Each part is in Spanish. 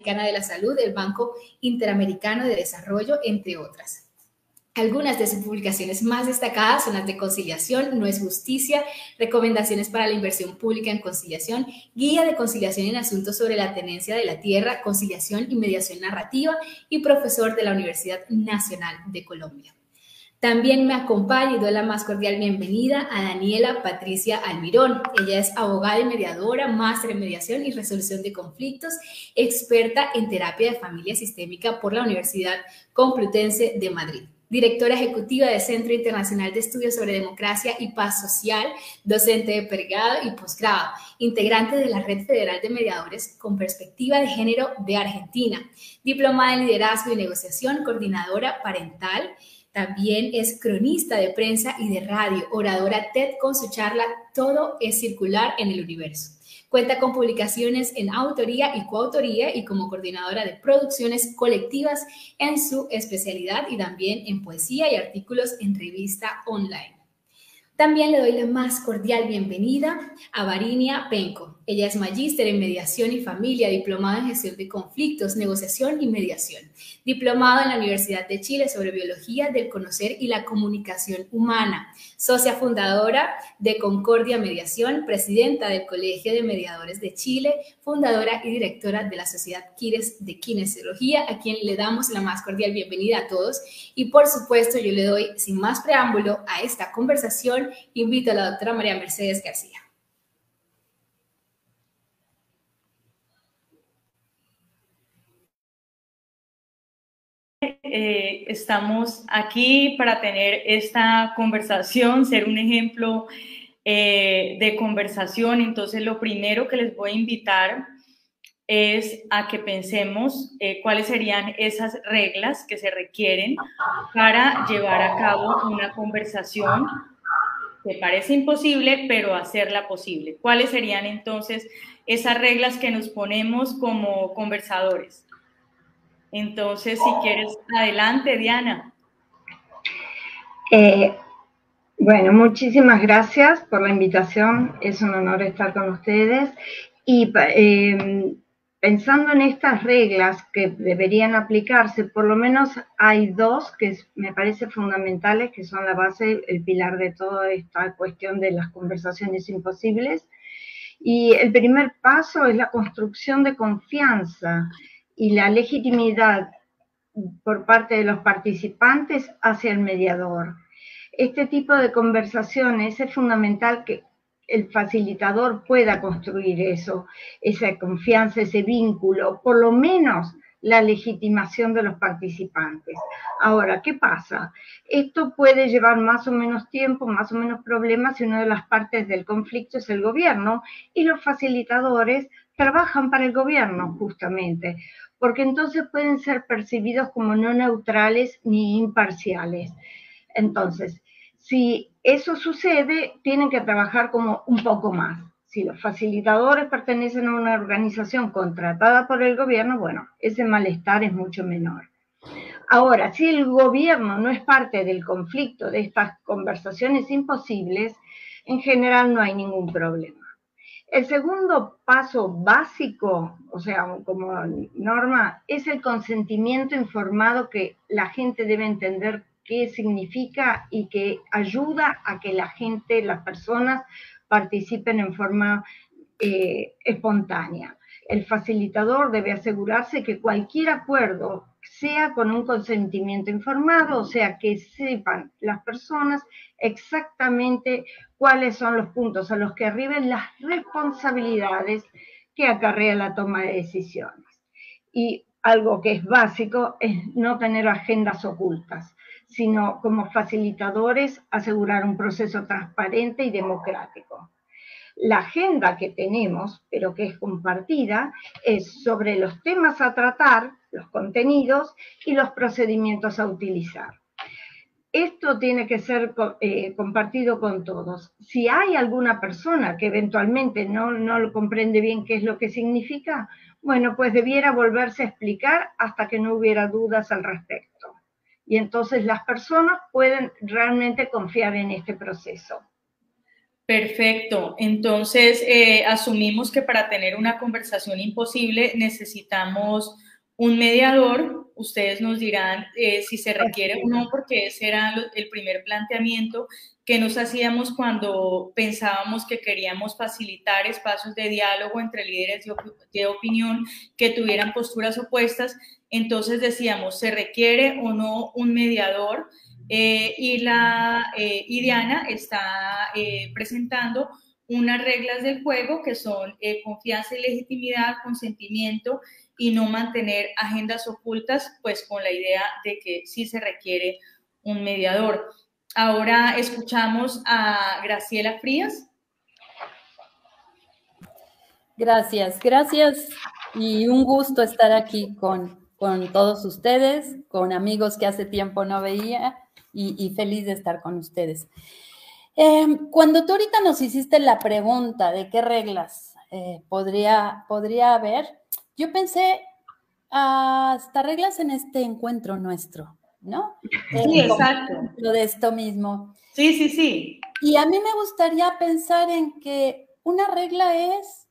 de la Salud, el Banco Interamericano de Desarrollo, entre otras. Algunas de sus publicaciones más destacadas son las de Conciliación, No es Justicia, Recomendaciones para la Inversión Pública en Conciliación, Guía de Conciliación en Asuntos sobre la Tenencia de la Tierra, Conciliación y Mediación Narrativa, y profesor de la Universidad Nacional de Colombia. También me acompaña y doy la más cordial bienvenida a Daniela Patricia Almirón. Ella es abogada y mediadora, máster en mediación y resolución de conflictos, experta en terapia de familia sistémica por la Universidad Complutense de Madrid. Directora ejecutiva del Centro Internacional de Estudios sobre Democracia y Paz Social, docente de pregrado y posgrado, integrante de la Red Federal de Mediadores con Perspectiva de Género de Argentina, diplomada en Liderazgo y Negociación, coordinadora parental. También es cronista de prensa y de radio, oradora TED con su charla Todo es circular en el universo. Cuenta con publicaciones en autoría y coautoría y como coordinadora de producciones colectivas en su especialidad y también en poesía y artículos en revista online. También le doy la más cordial bienvenida a Varinia Penco. Ella es magíster en mediación y familia, diplomada en gestión de conflictos, negociación y mediación, diplomado en la Universidad de Chile sobre biología del conocer y la comunicación humana, socia fundadora de Concordia Mediación, presidenta del Colegio de Mediadores de Chile, fundadora y directora de la Sociedad Quires de Kinesiología, a quien le damos la más cordial bienvenida a todos. Y por supuesto, yo le doy, sin más preámbulo, a esta conversación. Invito a la doctora María Mercedes García. Estamos aquí para tener esta conversación, ser un ejemplo de conversación. Entonces, lo primero que les voy a invitar es a que pensemos cuáles serían esas reglas que se requieren para llevar a cabo una conversación que parece imposible, pero hacerla posible. ¿Cuáles serían entonces esas reglas que nos ponemos como conversadores? Entonces, si quieres, adelante, Diana. Bueno, muchísimas gracias por la invitación. Es un honor estar con ustedes. Y pensando en estas reglas que deberían aplicarse, por lo menos hay dos que me parecen fundamentales, que son la base, el pilar de toda esta cuestión de las conversaciones imposibles. Y el primer paso es la construcción de confianza y la legitimidad por parte de los participantes hacia el mediador. Este tipo de conversaciones es fundamental que el facilitador pueda construir eso, esa confianza, ese vínculo, por lo menos la legitimación de los participantes. Ahora, ¿qué pasa? Esto puede llevar más o menos tiempo, más o menos problemas si una de las partes del conflicto es el gobierno y los facilitadores trabajan para el gobierno justamente, porque entonces pueden ser percibidos como no neutrales ni imparciales. Entonces, si eso sucede, tienen que trabajar como un poco más. Si los facilitadores pertenecen a una organización contratada por el gobierno, bueno, ese malestar es mucho menor. Ahora, si el gobierno no es parte del conflicto de estas conversaciones imposibles, en general no hay ningún problema. El segundo paso básico, o sea, como norma, es el consentimiento informado que la gente debe entender qué significa y que ayuda a que la gente, las personas, participen en forma espontánea. El facilitador debe asegurarse que cualquier acuerdo sea con un consentimiento informado, o sea, que sepan las personas exactamente cuáles son los puntos a los que arriben las responsabilidades que acarrea la toma de decisiones. Y algo que es básico es no tener agendas ocultas, sino como facilitadores asegurar un proceso transparente y democrático. La agenda que tenemos, pero que es compartida, es sobre los temas a tratar, los contenidos y los procedimientos a utilizar. Esto tiene que ser compartido con todos. Si hay alguna persona que eventualmente no lo comprende bien qué es lo que significa, bueno, pues debiera volverse a explicar hasta que no hubiera dudas al respecto. Y entonces las personas pueden realmente confiar en este proceso. Perfecto. Entonces, asumimos que para tener una conversación imposible necesitamos un mediador. Ustedes nos dirán si se requiere o no, porque ese era el primer planteamiento que nos hacíamos cuando pensábamos que queríamos facilitar espacios de diálogo entre líderes de opinión que tuvieran posturas opuestas. Entonces decíamos, ¿se requiere o no un mediador? Y Diana está presentando unas reglas del juego que son confianza y legitimidad, consentimiento y no mantener agendas ocultas, pues con la idea de que sí se requiere un mediador. Ahora escuchamos a Graciela Frías. Gracias y un gusto estar aquí con todos ustedes, con amigos que hace tiempo no veía y feliz de estar con ustedes. Cuando tú ahorita nos hiciste la pregunta de qué reglas podría haber, yo pensé hasta reglas en este encuentro nuestro, ¿no? Sí, exacto. Lo de esto mismo. Sí. Y a mí me gustaría pensar en que una regla es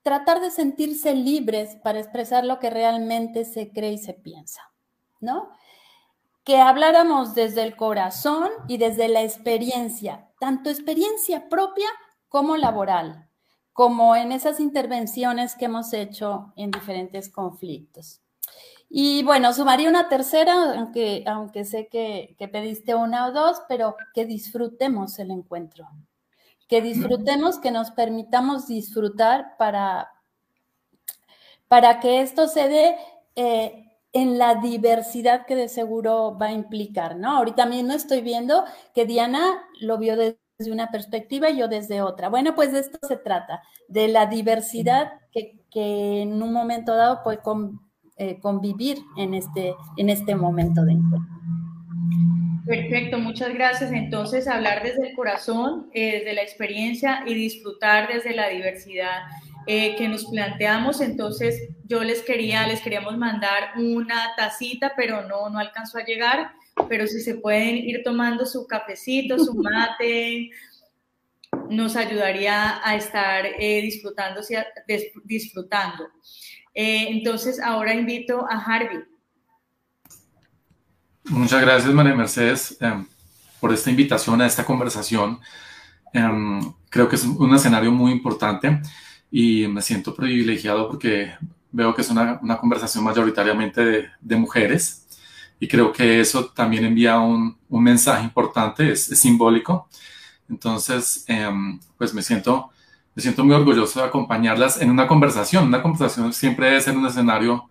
tratar de sentirse libres para expresar lo que realmente se cree y se piensa, ¿no? Que habláramos desde el corazón y desde la experiencia, tanto experiencia propia como laboral, como en esas intervenciones que hemos hecho en diferentes conflictos. Y bueno, sumaría una tercera, aunque sé que pediste una o dos, pero que disfrutemos el encuentro, que disfrutemos, que nos permitamos disfrutar para que esto se dé en la diversidad que de seguro va a implicar, ¿no? Ahorita mismo estoy viendo que Diana lo vio desde una perspectiva y yo desde otra. Bueno, pues de esto se trata, de la diversidad que en un momento dado puede convivir en este momento de encuentro. Perfecto, muchas gracias. Entonces, hablar desde el corazón, desde la experiencia y disfrutar desde la diversidad que nos planteamos. Entonces, les queríamos mandar una tacita, pero no alcanzó a llegar. Pero si se pueden ir tomando su cafecito, su mate, nos ayudaría a estar disfrutando. Entonces, ahora invito a Harvey. Muchas gracias, María Mercedes, por esta invitación a esta conversación. Creo que es un escenario muy importante y me siento privilegiado porque veo que es una conversación mayoritariamente de mujeres y creo que eso también envía un mensaje importante, es simbólico. Entonces, pues me siento muy orgulloso de acompañarlas en una conversación. Una conversación siempre debe ser un escenario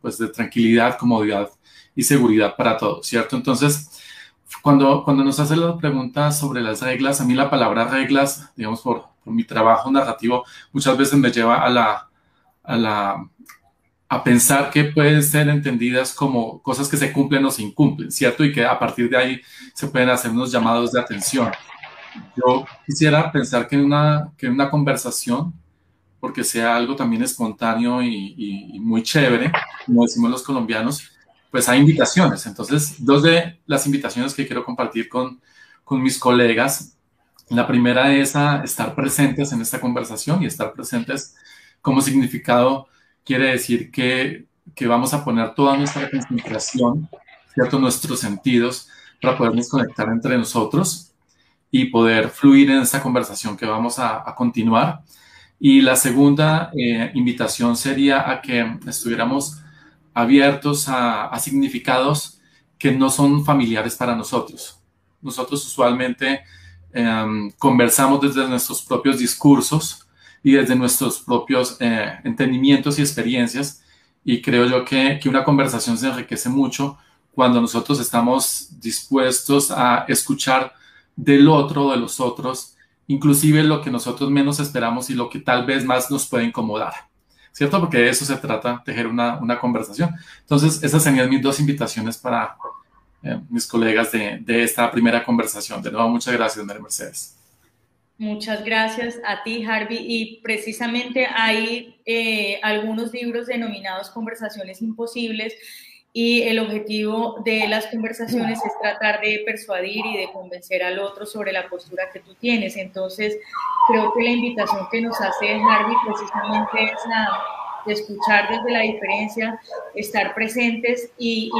pues de tranquilidad, comodidad y seguridad para todos, ¿cierto? Entonces, cuando nos hacen las preguntas sobre las reglas, a mí la palabra reglas, digamos, por mi trabajo narrativo, muchas veces me lleva a pensar que pueden ser entendidas como cosas que se cumplen o se incumplen, ¿cierto? Y que a partir de ahí se pueden hacer unos llamados de atención. Yo quisiera pensar que en una conversación, porque sea algo también espontáneo y muy chévere, como decimos los colombianos, pues hay invitaciones. Entonces, dos de las invitaciones que quiero compartir con mis colegas, la primera es a estar presentes en esta conversación, y estar presentes como significado quiere decir que vamos a poner toda nuestra concentración, ¿cierto? Nuestros sentidos para podernos conectar entre nosotros y poder fluir en esta conversación que vamos a continuar. Y la segunda invitación sería a que estuviéramos abiertos a significados que no son familiares para nosotros. Nosotros usualmente conversamos desde nuestros propios discursos y desde nuestros propios entendimientos y experiencias, y creo yo que una conversación se enriquece mucho cuando nosotros estamos dispuestos a escuchar del otro, de los otros, inclusive lo que nosotros menos esperamos y lo que tal vez más nos puede incomodar, ¿cierto? Porque de eso se trata, tejer una conversación. Entonces, esas serían mis dos invitaciones para mis colegas de esta primera conversación. De nuevo, muchas gracias, María Mercedes. Muchas gracias a ti, Harvey. Y precisamente hay algunos libros denominados Conversaciones Imposibles, y el objetivo de las conversaciones es tratar de persuadir y de convencer al otro sobre la postura que tú tienes. Entonces, creo que la invitación que nos hace Harvey precisamente es de escuchar desde la diferencia, estar presentes y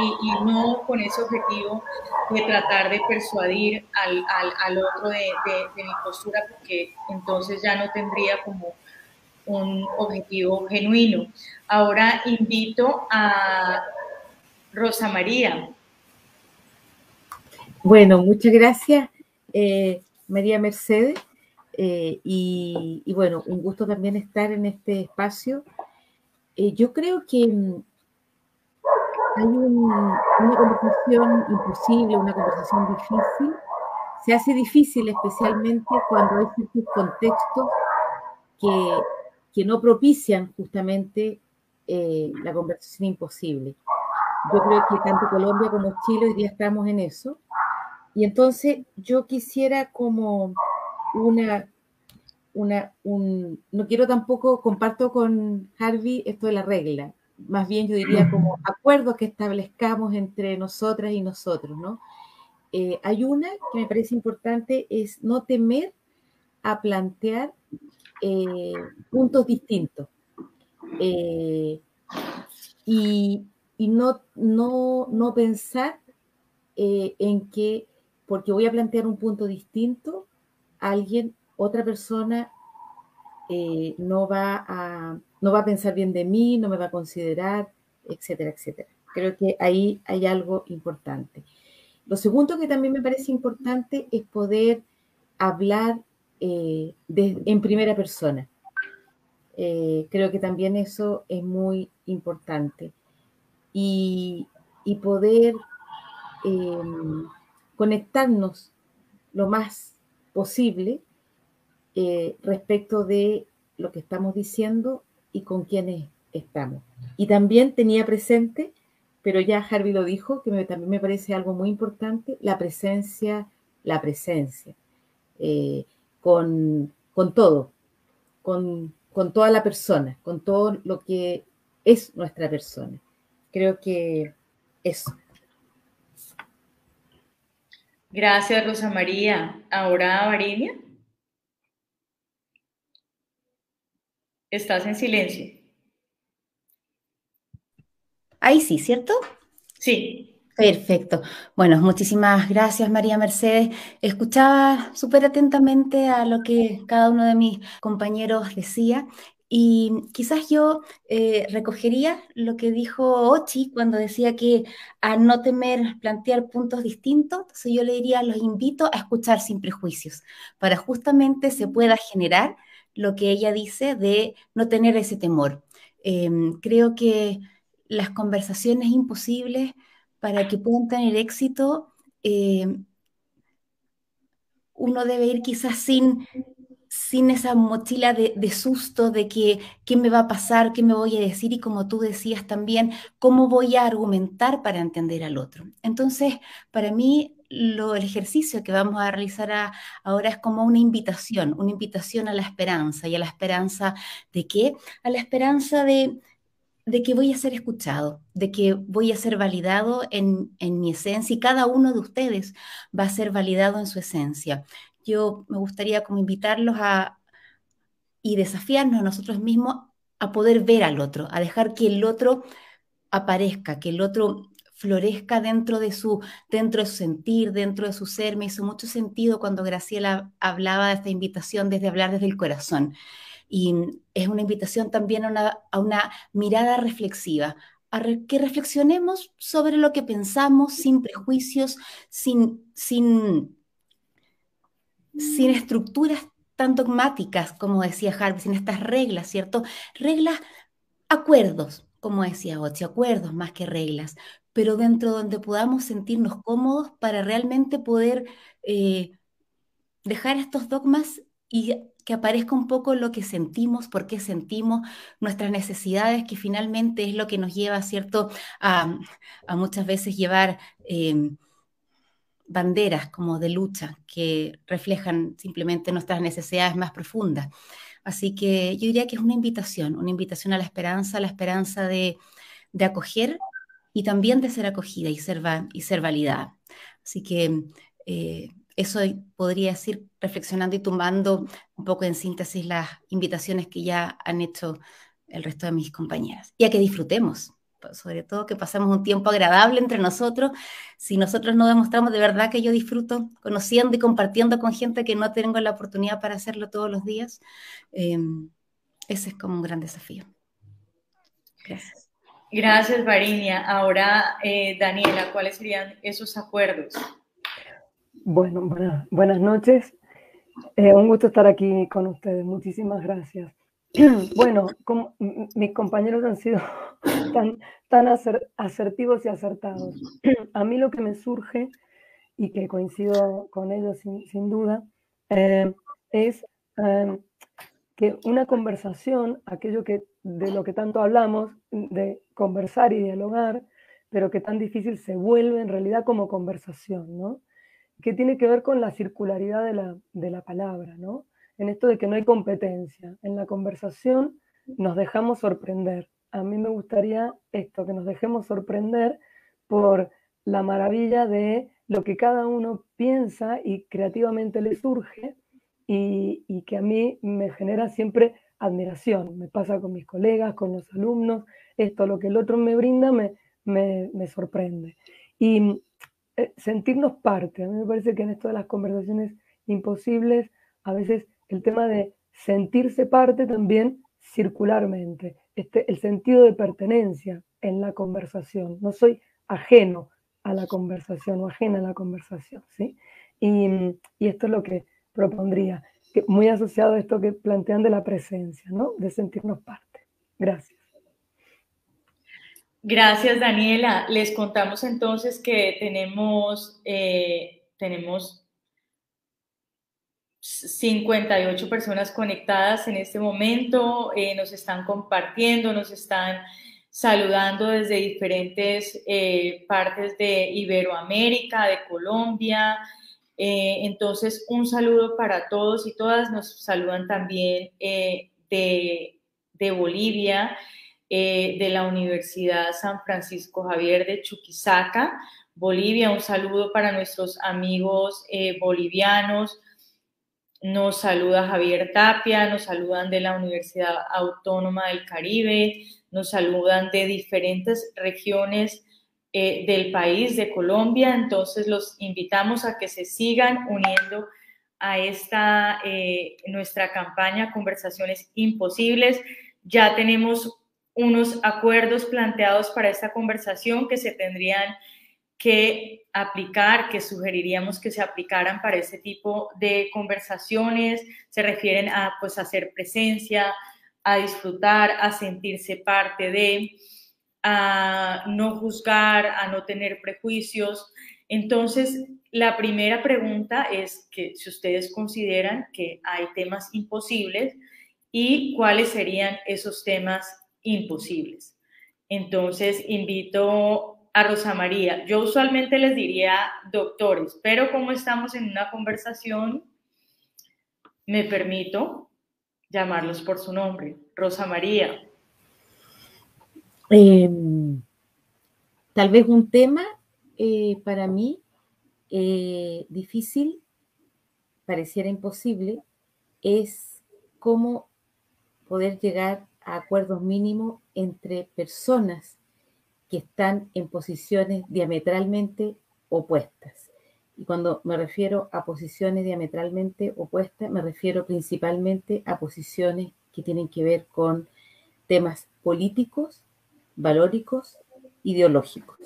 no con ese objetivo de tratar de persuadir al otro de mi postura, porque entonces ya no tendría como un objetivo genuino. Ahora invito a Rosa María. Bueno, muchas gracias, María Mercedes. Y bueno, un gusto también estar en este espacio. Yo creo que hay una conversación imposible, una conversación difícil. Se hace difícil especialmente cuando hay ciertos contextos que no propician justamente la conversación imposible. Yo creo que tanto Colombia como Chile hoy día estamos en eso. Y entonces yo quisiera como no quiero tampoco, comparto con Harvey esto de la regla, más bien yo diría como acuerdos que establezcamos entre nosotras y nosotros, ¿no? Hay una que me parece importante, es no temer a plantear puntos distintos. Y no pensar en que porque voy a plantear un punto distinto, otra persona no va a pensar bien de mí, no me va a considerar, etcétera, etcétera. Creo que ahí hay algo importante. Lo segundo que también me parece importante es poder hablar en primera persona. Creo que también eso es muy importante. Y poder conectarnos lo más posible respecto de lo que estamos diciendo y con quienes estamos. Y también tenía presente, pero ya Harvey lo dijo, que también me parece algo muy importante, la presencia, con todo, con toda la persona, con todo lo que es nuestra persona. Creo que eso. Gracias, Rosa María. Ahora, Varinia. Estás en silencio. Ahí sí, ¿cierto? Sí. Perfecto. Bueno, muchísimas gracias, María Mercedes. Escuchaba súper atentamente a lo que cada uno de mis compañeros decía y quizás yo recogería lo que dijo Ochi cuando decía que a no temer plantear puntos distintos. Entonces yo le diría, los invito a escuchar sin prejuicios para justamente se pueda generar lo que ella dice de no tener ese temor. Creo que las conversaciones imposibles para que puedan tener éxito, uno debe ir quizás sin esa mochila de susto de que qué me va a pasar, qué me voy a decir y como tú decías también, cómo voy a argumentar para entender al otro. Entonces, para mí, el ejercicio que vamos a realizar ahora es como una invitación a la esperanza. ¿Y a la esperanza de qué? A la esperanza de que voy a ser escuchado, de que voy a ser validado en mi esencia y cada uno de ustedes va a ser validado en su esencia. Yo me gustaría como invitarlos y desafiarnos a nosotros mismos a poder ver al otro, a dejar que el otro aparezca, que el otro florezca dentro de su sentir, dentro de su ser. Me hizo mucho sentido cuando Graciela hablaba de esta invitación desde hablar desde el corazón. Y es una invitación también a una mirada reflexiva, que reflexionemos sobre lo que pensamos sin prejuicios, sin estructuras tan dogmáticas, como decía Harvey, sin estas reglas, ¿cierto? Reglas, acuerdos, como decía Ochi, acuerdos más que reglas, pero dentro donde podamos sentirnos cómodos para realmente poder dejar estos dogmas y que aparezca un poco lo que sentimos, por qué sentimos, nuestras necesidades, que finalmente es lo que nos lleva, ¿cierto?, a muchas veces llevar banderas como de lucha que reflejan simplemente nuestras necesidades más profundas. Así que yo diría que es una invitación a la esperanza de acoger y también de ser acogida y ser validada. Así que eso podría decir, reflexionando y tomando un poco en síntesis las invitaciones que ya han hecho el resto de mis compañeras. Y a que disfrutemos, sobre todo que pasemos un tiempo agradable entre nosotros. Si nosotros no demostramos de verdad que yo disfruto conociendo y compartiendo con gente que no tengo la oportunidad para hacerlo todos los días, ese es como un gran desafío. Gracias. Gracias, Varinia. Ahora, Daniela, ¿cuáles serían esos acuerdos? Bueno, buenas noches. Un gusto estar aquí con ustedes. Muchísimas gracias. Bueno, como mis compañeros han sido tan asertivos y acertados. A mí lo que me surge, y que coincido con ellos sin duda, es que una conversación, aquello de lo que tanto hablamos, de conversar y dialogar, pero que tan difícil se vuelve en realidad como conversación, ¿no? Que tiene que ver con la circularidad de la palabra, ¿no? En esto de que no hay competencia. En la conversación nos dejamos sorprender. A mí me gustaría esto, que nos dejemos sorprender por la maravilla de lo que cada uno piensa y creativamente le surge, y que a mí me genera siempre admiración. Me pasa con mis colegas, con los alumnos, esto, lo que el otro me brinda me sorprende. Y sentirnos parte. A mí me parece que en esto de las conversaciones imposibles, a veces el tema de sentirse parte también circularmente, el sentido de pertenencia en la conversación. No soy ajeno a la conversación o ajena a la conversación, ¿sí? Y esto es lo que propondría, que muy asociado a esto que plantean de la presencia, ¿no? De sentirnos parte. Gracias. Gracias, Daniela. Les contamos entonces que tenemos 58 personas conectadas en este momento, nos están compartiendo, nos están saludando desde diferentes partes de Iberoamérica, de Colombia. Entonces, un saludo para todos y todas. Nos saludan también de Bolivia, de la Universidad San Francisco Javier de Chuquisaca, Bolivia. Un saludo para nuestros amigos bolivianos. Nos saluda Javier Tapia, nos saludan de la Universidad Autónoma del Caribe, nos saludan de diferentes regiones del país, de Colombia. Entonces los invitamos a que se sigan uniendo a esta nuestra campaña Conversaciones Imposibles. Ya tenemos unos acuerdos planteados para esta conversación que se tendrían que aplicar, que sugeriríamos que se aplicaran para ese tipo de conversaciones. Se refieren a, pues, hacer presencia, a disfrutar, a sentirse parte de, a no juzgar, a no tener prejuicios. Entonces, la primera pregunta es que si ustedes consideran que hay temas imposibles y cuáles serían esos temas imposibles. Entonces, invito a Rosa María. Yo usualmente les diría doctores, pero como estamos en una conversación, me permito llamarlos por su nombre. Rosa María. Tal vez un tema para mí difícil, pareciera imposible, es cómo poder llegar a acuerdos mínimos entre personas que están en posiciones diametralmente opuestas. Y cuando me refiero a posiciones diametralmente opuestas, me refiero principalmente a posiciones que tienen que ver con temas políticos, valóricos, ideológicos.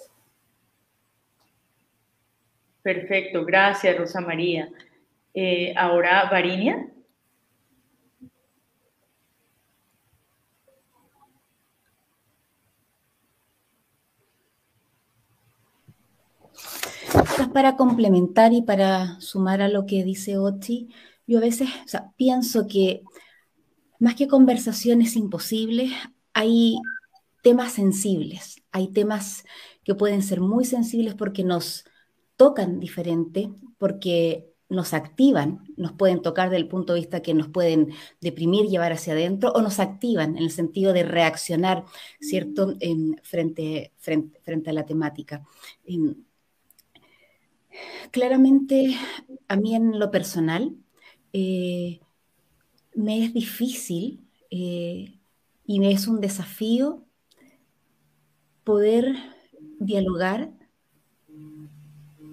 Perfecto, gracias, Rosa María. Ahora, Varinia. Para complementar y para sumar a lo que dice Oti, yo a veces pienso que más que conversaciones imposibles, hay temas sensibles, hay temas que pueden ser muy sensibles porque nos tocan diferente, porque nos activan, nos pueden tocar desde el punto de vista que nos pueden deprimir, llevar hacia adentro, o nos activan en el sentido de reaccionar, ¿cierto?, frente a la temática. Claramente, a mí en lo personal, me es difícil y me es un desafío poder dialogar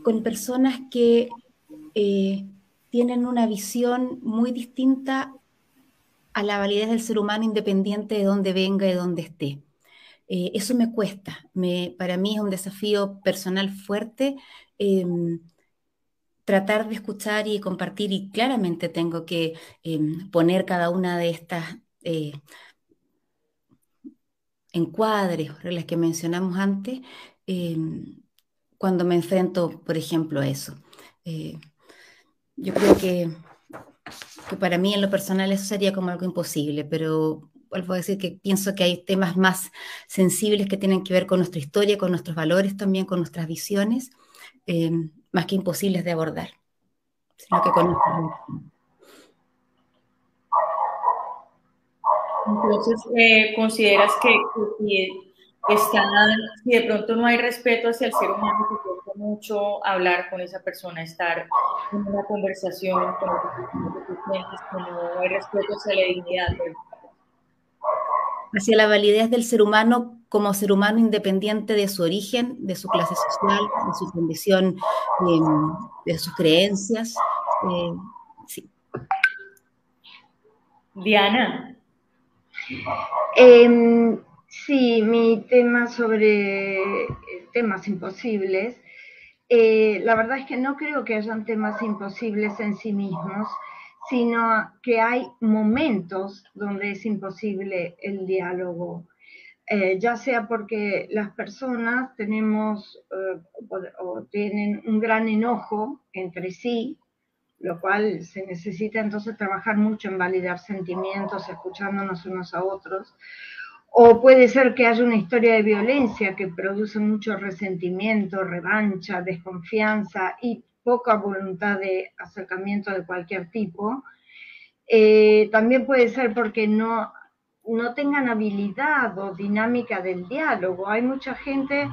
con personas que tienen una visión muy distinta a la validez del ser humano, independiente de dónde venga y de dónde esté. Eso me cuesta. Para mí es un desafío personal fuerte tratar de escuchar y compartir, y claramente tengo que poner cada una de estas encuadres, reglas que mencionamos antes, cuando me enfrento, por ejemplo, a eso. Yo creo que para mí en lo personal eso sería como algo imposible, pero vuelvo a decir que pienso que hay temas más sensibles que tienen que ver con nuestra historia, con nuestros valores también, con nuestras visiones, más que imposibles de abordar, sino que con Entonces, ¿consideras que si de pronto no hay respeto hacia el ser humano, te cuesta mucho hablar con esa persona, estar en una conversación con esa persona que tú sientes que no hay respeto hacia la dignidad? hacia la validez del ser humano como ser humano independiente de su origen, de su clase social, de su condición, de sus creencias. Sí. Diana. Sí, mi tema sobre temas imposibles, la verdad es que no creo que hayan temas imposibles en sí mismos, sino que hay momentos donde es imposible el diálogo, ya sea porque las personas tenemos o tienen un gran enojo entre sí, lo cual se necesita entonces trabajar mucho en validar sentimientos, escuchándonos unos a otros. O puede ser que haya una historia de violencia que produce mucho resentimiento, revancha, desconfianza y poca voluntad de acercamiento de cualquier tipo. También puede ser porque no tengan habilidad o dinámica del diálogo. Hay mucha gente,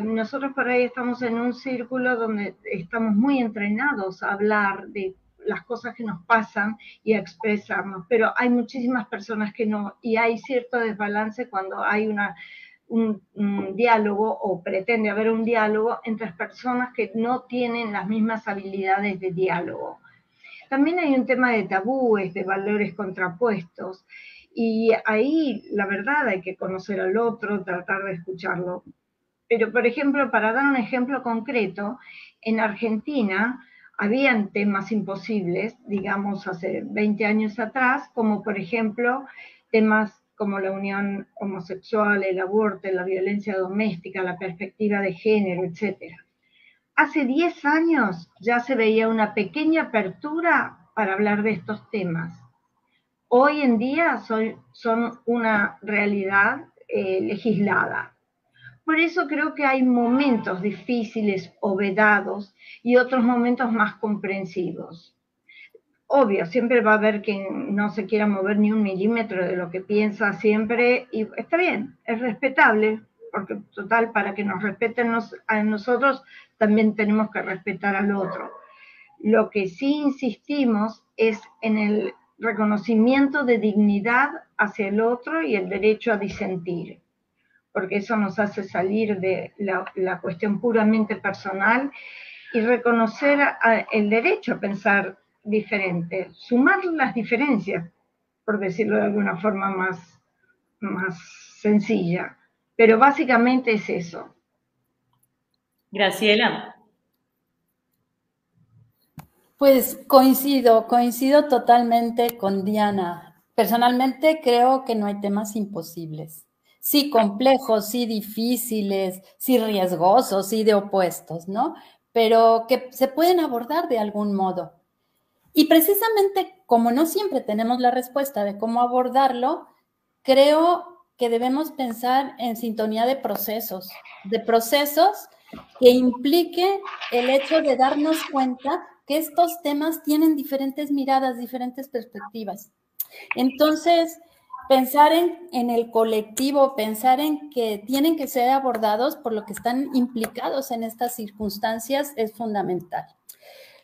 nosotros por ahí estamos en un círculo donde estamos muy entrenados a hablar de las cosas que nos pasan y a expresarnos, pero hay muchísimas personas que no, y hay cierto desbalance cuando hay un diálogo o pretende haber un diálogo entre personas que no tienen las mismas habilidades de diálogo. También hay un tema de tabúes, de valores contrapuestos, y ahí la verdad hay que conocer al otro, tratar de escucharlo. Pero, por ejemplo, para dar un ejemplo concreto, en Argentina habían temas imposibles, digamos, hace 20 años atrás, como por ejemplo temas como la unión homosexual, el aborto, la violencia doméstica, la perspectiva de género, etc. Hace 10 años ya se veía una pequeña apertura para hablar de estos temas. Hoy en día son una realidad legislada. Por eso creo que hay momentos difíciles o vedados y otros momentos más comprensivos. Obvio, siempre va a haber quien no se quiera mover ni un milímetro de lo que piensa siempre, y está bien, es respetable, porque total, para que nos respeten a nosotros, también tenemos que respetar al otro. Lo que sí insistimos es en el reconocimiento de dignidad hacia el otro y el derecho a disentir, porque eso nos hace salir de la cuestión puramente personal y reconocer el derecho a pensar diferente, sumar las diferencias, por decirlo de alguna forma más sencilla. Pero básicamente es eso. Graciela. Pues coincido totalmente con Diana. Personalmente creo que no hay temas imposibles. Sí complejos, sí difíciles, sí riesgosos, sí de opuestos, ¿no? Pero que se pueden abordar de algún modo. Y precisamente como no siempre tenemos la respuesta de cómo abordarlo, creo que debemos pensar en sintonía de procesos que implique el hecho de darnos cuenta que estos temas tienen diferentes miradas, diferentes perspectivas. Entonces, pensar en el colectivo, pensar en que tienen que ser abordados por lo que están implicados en estas circunstancias es fundamental.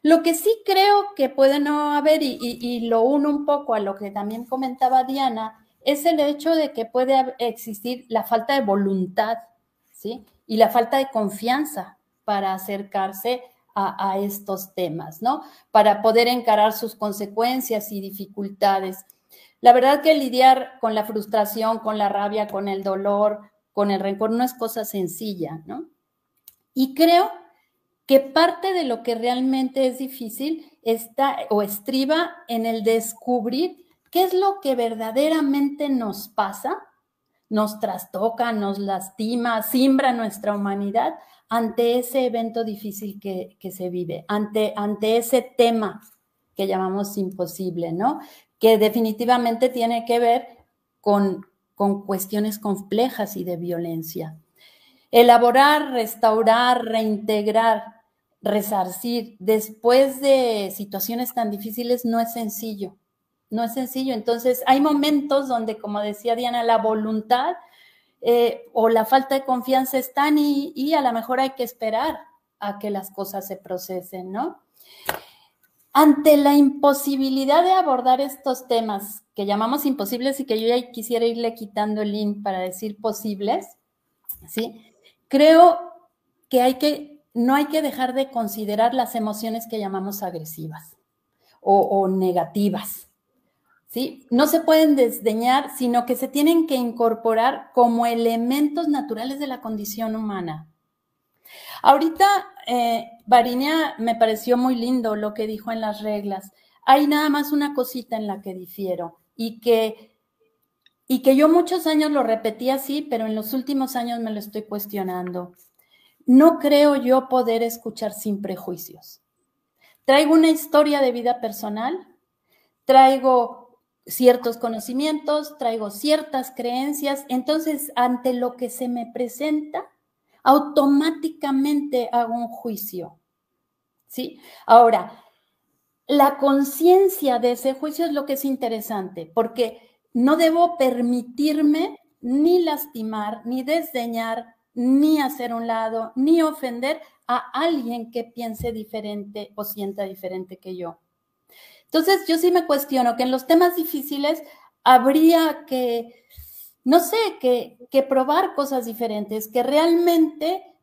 Lo que sí creo que puede no haber, y lo uno un poco a lo que también comentaba Diana, es el hecho de que puede existir la falta de voluntad, ¿sí? Y la falta de confianza para acercarse a estos temas, ¿no? Para poder encarar sus consecuencias y dificultades. La verdad que lidiar con la frustración, con la rabia, con el dolor, con el rencor no es cosa sencilla, ¿no? Y creo que parte de lo que realmente es difícil está o estriba en el descubrir qué es lo que verdaderamente nos pasa, nos trastoca, nos lastima, simbra nuestra humanidad ante ese evento difícil que se vive, ante ese tema que llamamos imposible, ¿no? Que definitivamente tiene que ver con cuestiones complejas y de violencia. Elaborar, restaurar, reintegrar, resarcir después de situaciones tan difíciles no es sencillo. No es sencillo. Entonces, hay momentos donde, como decía Diana, la voluntad o la falta de confianza están y a lo mejor hay que esperar a que las cosas se procesen, ¿no? Ante la imposibilidad de abordar estos temas que llamamos imposibles y que yo ya quisiera irle quitando el in para decir posibles, ¿sí? Creo que no hay que dejar de considerar las emociones que llamamos agresivas o negativas, ¿sí? No se pueden desdeñar, sino que se tienen que incorporar como elementos naturales de la condición humana. Ahorita, Varinia me pareció muy lindo lo que dijo en las reglas. Hay nada más una cosita en la que difiero y que yo muchos años lo repetí así, pero en los últimos años me lo estoy cuestionando. No creo yo poder escuchar sin prejuicios. Traigo una historia de vida personal, traigo ciertos conocimientos, traigo ciertas creencias, entonces ante lo que se me presenta, automáticamente hago un juicio, ¿sí? Ahora, la conciencia de ese juicio es lo que es interesante, porque no debo permitirme ni lastimar, ni desdeñar, ni hacer un lado, ni ofender a alguien que piense diferente o sienta diferente que yo. Entonces, yo sí me cuestiono que en los temas difíciles habría que, no sé, que probar cosas diferentes, que realmente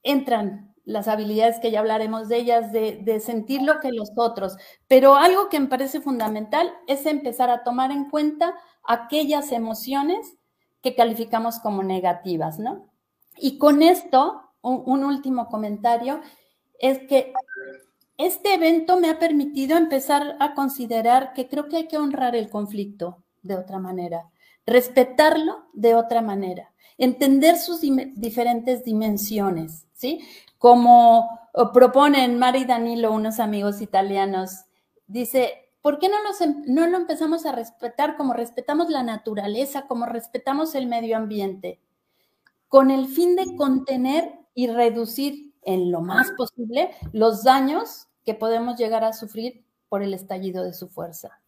entran las habilidades que ya hablaremos de ellas, de sentir lo que los otros. Pero algo que me parece fundamental es empezar a tomar en cuenta aquellas emociones que calificamos como negativas, ¿no? Y con esto, un último comentario, es que este evento me ha permitido empezar a considerar que creo que hay que honrar el conflicto de otra manera, respetarlo de otra manera, entender sus diferentes dimensiones, ¿sí? Como proponen Mari y Danilo, unos amigos italianos, dice, ¿por qué no lo empezamos a respetar como respetamos la naturaleza, como respetamos el medio ambiente? Con el fin de contener y reducir en lo más posible los daños que podemos llegar a sufrir por el estallido de su fuerza.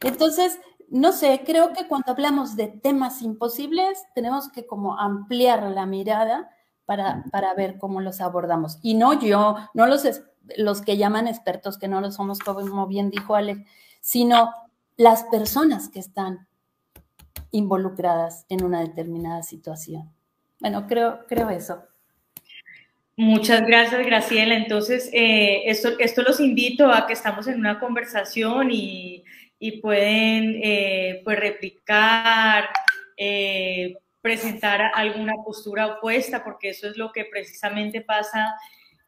Entonces, no sé, creo que cuando hablamos de temas imposibles, tenemos que como ampliar la mirada para ver cómo los abordamos. Y no yo, no los que llaman expertos, que no lo somos, como bien dijo Alex, sino las personas que están involucradas en una determinada situación. Bueno, creo eso. Muchas gracias, Graciela. Entonces, esto los invito a que estamos en una conversación y pueden pues replicar, presentar alguna postura opuesta, porque eso es lo que precisamente pasa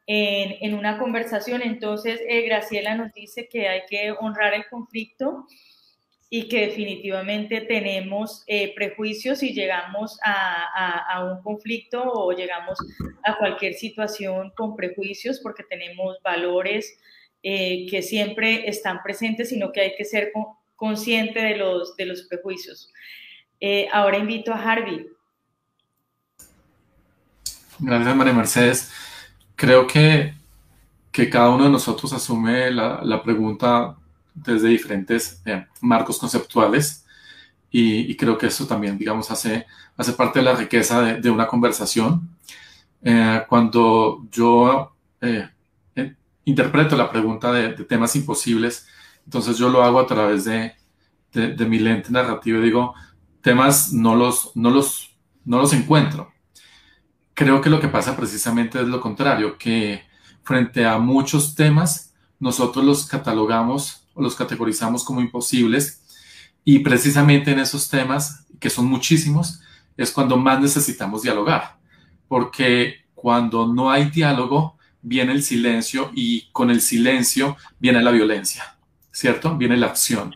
en una conversación. Entonces, Graciela nos dice que hay que honrar el conflicto y que definitivamente tenemos prejuicios y llegamos a un conflicto o llegamos a cualquier situación con prejuicios porque tenemos valores que siempre están presentes, sino que hay que ser consciente de los prejuicios. Ahora invito a Harvey. Gracias, María Mercedes. Creo que que cada uno de nosotros asume la pregunta desde diferentes marcos conceptuales y creo que eso también, digamos, hace parte de la riqueza de una conversación. Cuando yo interpreto la pregunta de temas imposibles, entonces yo lo hago a través de mi lente narrativa y digo, temas no los encuentro. Creo que lo que pasa precisamente es lo contrario, que frente a muchos temas, nosotros los catalogamos o los categorizamos como imposibles y precisamente en esos temas, que son muchísimos, es cuando más necesitamos dialogar, porque cuando no hay diálogo, viene el silencio y con el silencio viene la violencia, ¿cierto? Viene la acción.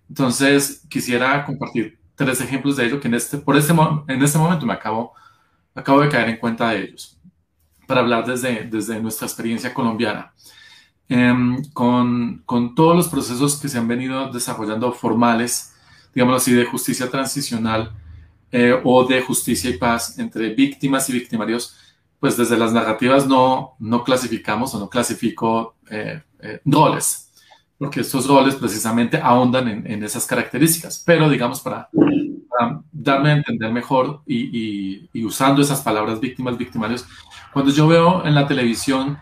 Entonces, quisiera compartir 3 ejemplos de ello que en este momento me acabo de caer en cuenta de ellos, para hablar desde nuestra experiencia colombiana. Con todos los procesos que se han venido desarrollando formales, digámoslo así, de justicia transicional o de justicia y paz entre víctimas y victimarios, pues desde las narrativas no clasificamos o no clasifico roles, porque estos roles precisamente ahondan en esas características, pero digamos para darme a entender mejor y usando esas palabras víctimas, victimarios, cuando yo veo en la televisión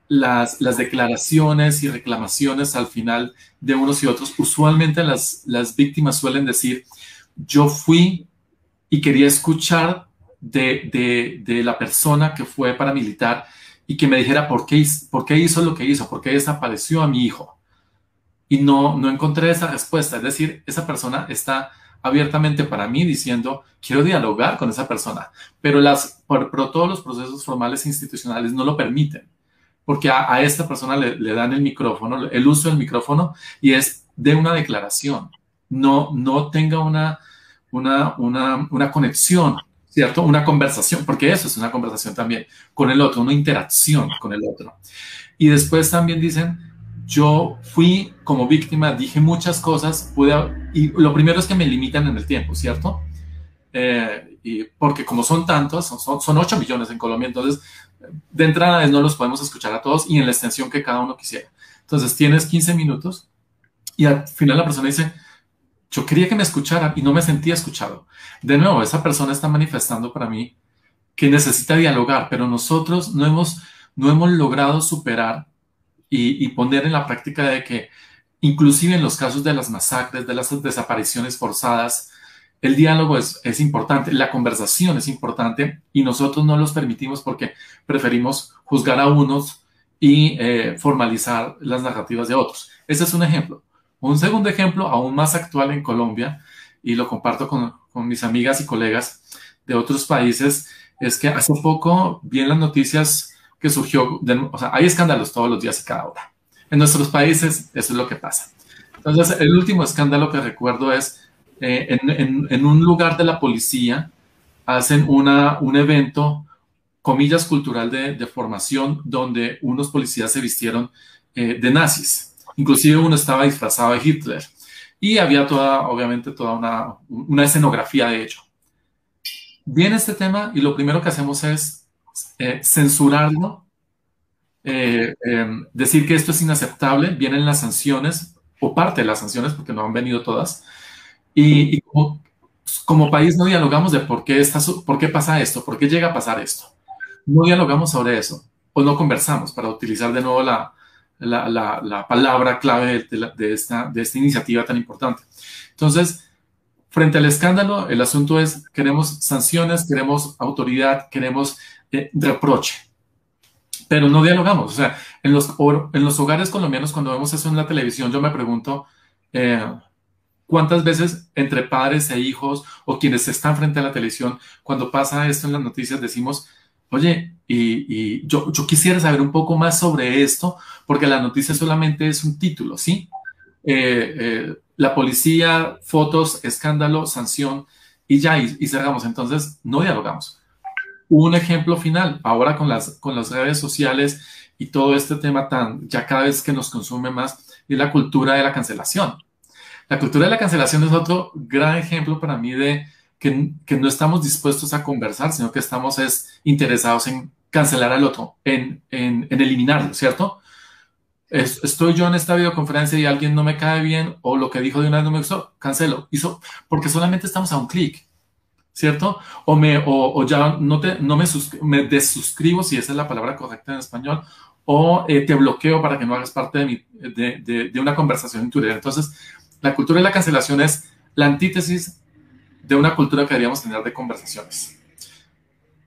las declaraciones y reclamaciones al final de unos y otros, usualmente las víctimas suelen decir, yo fui y quería escuchar de la persona que fue paramilitar y que me dijera por qué hizo lo que hizo, por qué desapareció a mi hijo. Y no encontré esa respuesta. Es decir, esa persona está abiertamente para mí diciendo, quiero dialogar con esa persona, pero todos los procesos formales e institucionales no lo permiten, porque a esta persona le dan el micrófono, el uso del micrófono, y es de una declaración. No tenga una conexión, ¿cierto? Una conversación, porque eso es una conversación también con el otro, una interacción con el otro. Y después también dicen, yo fui como víctima, dije muchas cosas, y lo primero es que me limitan en el tiempo, ¿cierto? Y porque como son tantos, son 8 millones en Colombia, entonces de entrada no los podemos escuchar a todos y en la extensión que cada uno quisiera. Entonces tienes 15 minutos y al final la persona dice, yo quería que me escucharan y no me sentía escuchado. De nuevo, esa persona está manifestando para mí que necesita dialogar, pero nosotros no hemos logrado superar y poner en la práctica de que inclusive en los casos de las masacres, de las desapariciones forzadas, el diálogo es importante, la conversación es importante y nosotros no los permitimos porque preferimos juzgar a unos y formalizar las narrativas de otros. Ese es un ejemplo. Un segundo ejemplo, aún más actual en Colombia, y lo comparto con mis amigas y colegas de otros países, es que hace poco vi en las noticias que surgió, o sea, hay escándalos todos los días y cada hora. En nuestros países eso es lo que pasa. Entonces, el último escándalo que recuerdo es en un lugar de la policía hacen un evento, comillas, cultural de formación, donde unos policías se vistieron de nazis. Inclusive uno estaba disfrazado de Hitler. Y había obviamente toda una escenografía de ello. Viene este tema y lo primero que hacemos es censurarlo, decir que esto es inaceptable, vienen las sanciones, o parte de las sanciones, porque no han venido todas, y como país no dialogamos de por qué pasa esto, por qué llega a pasar esto. No dialogamos sobre eso, o no conversamos, para utilizar de nuevo la palabra clave de esta iniciativa tan importante. Entonces, frente al escándalo, el asunto es, queremos sanciones, queremos autoridad, queremos reproche, pero no dialogamos. O sea, en los hogares colombianos, cuando vemos eso en la televisión, yo me pregunto cuántas veces entre padres e hijos o quienes están frente a la televisión, cuando pasa esto en las noticias, decimos, oye, y yo quisiera saber un poco más sobre esto, porque la noticia solamente es un título, ¿sí? La policía, fotos, escándalo, sanción, y ya, y cerramos. Entonces, no dialogamos. Un ejemplo final, ahora con las redes sociales y todo este tema ya cada vez que nos consume más, es la cultura de la cancelación. La cultura de la cancelación es otro gran ejemplo para mí de que no estamos dispuestos a conversar, sino que estamos interesados cancelar al otro, en eliminarlo, ¿cierto? Estoy yo en esta videoconferencia y alguien no me cae bien o lo que dijo de una vez no me gustó, cancelo. Porque solamente estamos a un clic, ¿cierto? O ya me desuscribo, si esa es la palabra correcta en español, o te bloqueo para que no hagas parte de una conversación en Twitter. Entonces, la cultura de la cancelación es la antítesis de una cultura que deberíamos tener de conversaciones.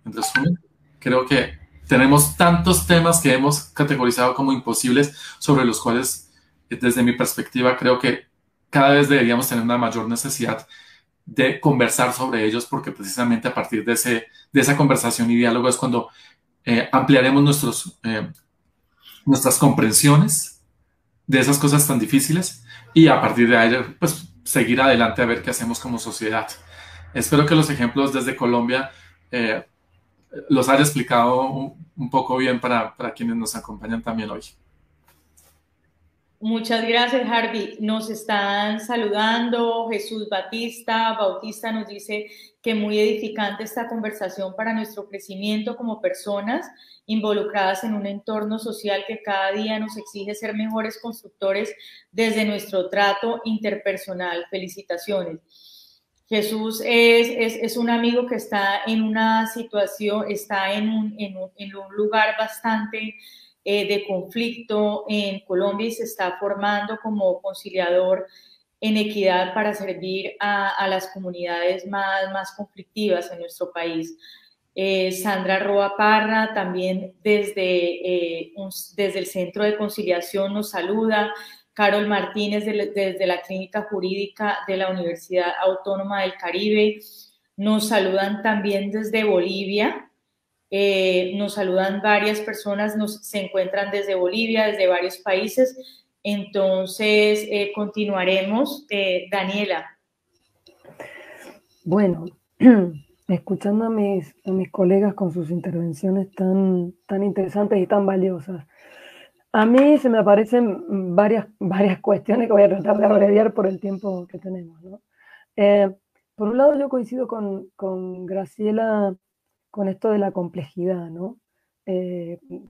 En resumen, creo que tenemos tantos temas que hemos categorizado como imposibles, sobre los cuales, desde mi perspectiva, creo que cada vez deberíamos tener una mayor necesidad de conversar sobre ellos, porque precisamente a partir de esa conversación y diálogo es cuando ampliaremos nuestras comprensiones de esas cosas tan difíciles y a partir de ahí, pues, seguir adelante a ver qué hacemos como sociedad. Espero que los ejemplos desde Colombia los haya explicado un poco bien para quienes nos acompañan también hoy. Muchas gracias, Harvey. Nos están saludando. Jesús Bautista nos dice que muy edificante esta conversación para nuestro crecimiento como personas involucradas en un entorno social que cada día nos exige ser mejores constructores desde nuestro trato interpersonal. Felicitaciones. Jesús es un amigo que está en una situación, está en un lugar bastante de conflicto en Colombia y se está formando como conciliador en equidad para servir a las comunidades más conflictivas en nuestro país. Sandra Roa Parra también desde el Centro de Conciliación nos saluda. Carol Martínez desde la Clínica Jurídica de la Universidad Autónoma del Caribe. Nos saludan también desde Bolivia. Nos saludan varias personas, se encuentran desde Bolivia, desde varios países. Entonces, continuaremos. Daniela. Bueno, escuchando a mis colegas con sus intervenciones tan interesantes y tan valiosas, a mí se me aparecen varias cuestiones que voy a tratar de abreviar por el tiempo que tenemos, ¿no? Por un lado, yo coincido con Graciela con esto de la complejidad, ¿no?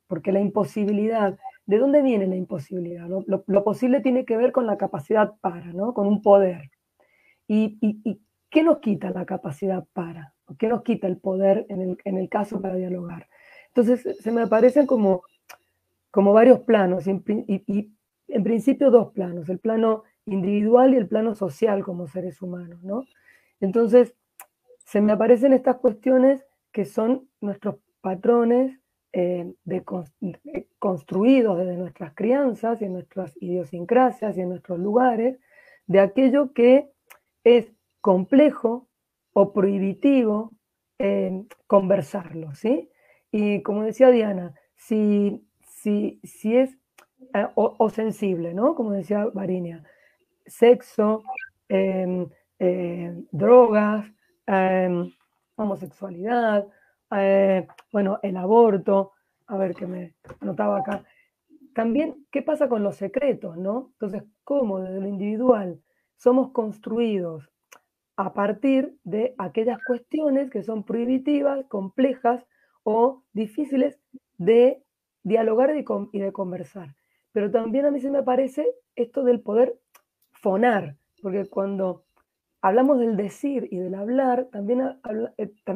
Porque la imposibilidad, ¿de dónde viene la imposibilidad? Lo posible tiene que ver con la capacidad para, ¿no? Con un poder. ¿Y qué nos quita la capacidad para? ¿Qué nos quita el poder en el caso para dialogar? Entonces, se me aparecen como varios planos, y en principio dos planos, el plano individual y el plano social como seres humanos, ¿no? Entonces, se me aparecen estas cuestiones que son nuestros patrones construidos desde nuestras crianzas y en nuestras idiosincrasias y en nuestros lugares, de aquello que es complejo o prohibitivo conversarlo, ¿sí? Y como decía Diana, si es o sensible, ¿no? Como decía Varinia, sexo, drogas, homosexualidad, bueno, el aborto, a ver qué me anotaba acá. También, ¿qué pasa con los secretos, no? Entonces, ¿cómo desde lo individual somos construidos a partir de aquellas cuestiones que son prohibitivas, complejas o difíciles de dialogar y de conversar? Pero también a mí se me parece esto del poder fonar, porque cuando hablamos del decir y del hablar, también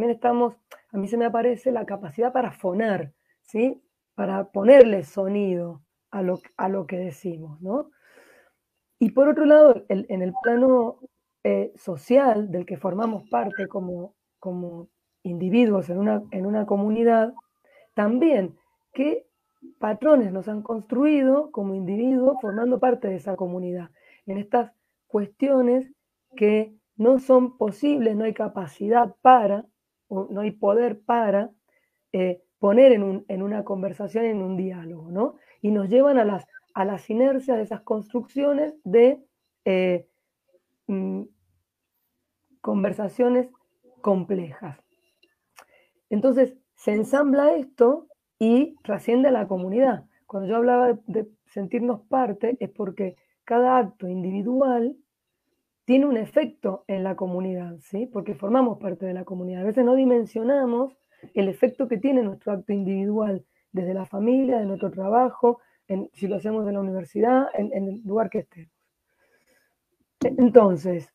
estamos, a mí se me aparece la capacidad para fonar, ¿sí? Para ponerle sonido a lo que decimos, ¿no? Y por otro lado, en el plano social del que formamos parte como individuos en una comunidad, también qué patrones nos han construido como individuos formando parte de esa comunidad, en estas cuestiones que no son posibles, no hay capacidad para, o no hay poder para poner en una conversación, en un diálogo, ¿no? Y nos llevan a las inercias de esas construcciones de conversaciones complejas. Entonces, se ensambla esto y trasciende a la comunidad. Cuando yo hablaba de sentirnos parte, es porque cada acto individual tiene un efecto en la comunidad, ¿sí? Porque formamos parte de la comunidad. A veces no dimensionamos el efecto que tiene nuestro acto individual, desde la familia, de nuestro trabajo, si lo hacemos en la universidad, en el lugar que estemos. Entonces,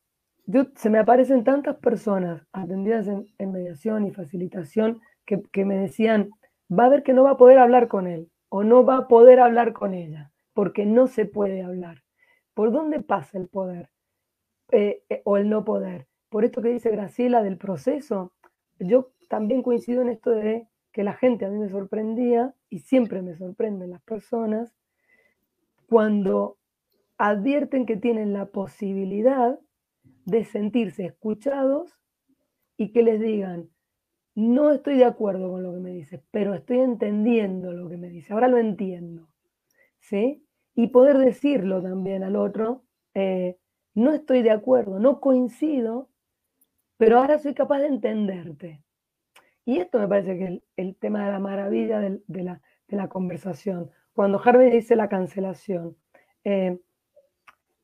se me aparecen tantas personas atendidas en mediación y facilitación que me decían, va a ver que no va a poder hablar con él, o no va a poder hablar con ella, porque no se puede hablar. ¿Por dónde pasa el poder? O el no poder. Por esto que dice Graciela del proceso, yo también coincido en esto de que la gente a mí me sorprendía, y siempre me sorprenden las personas, cuando advierten que tienen la posibilidad de sentirse escuchados y que les digan, no estoy de acuerdo con lo que me dices, pero estoy entendiendo lo que me dice, ahora lo entiendo, ¿sí? Y poder decirlo también al otro, no estoy de acuerdo, no coincido, pero ahora soy capaz de entenderte. Y esto me parece que es el tema de la maravilla de la conversación. Cuando Harvey dice la cancelación, en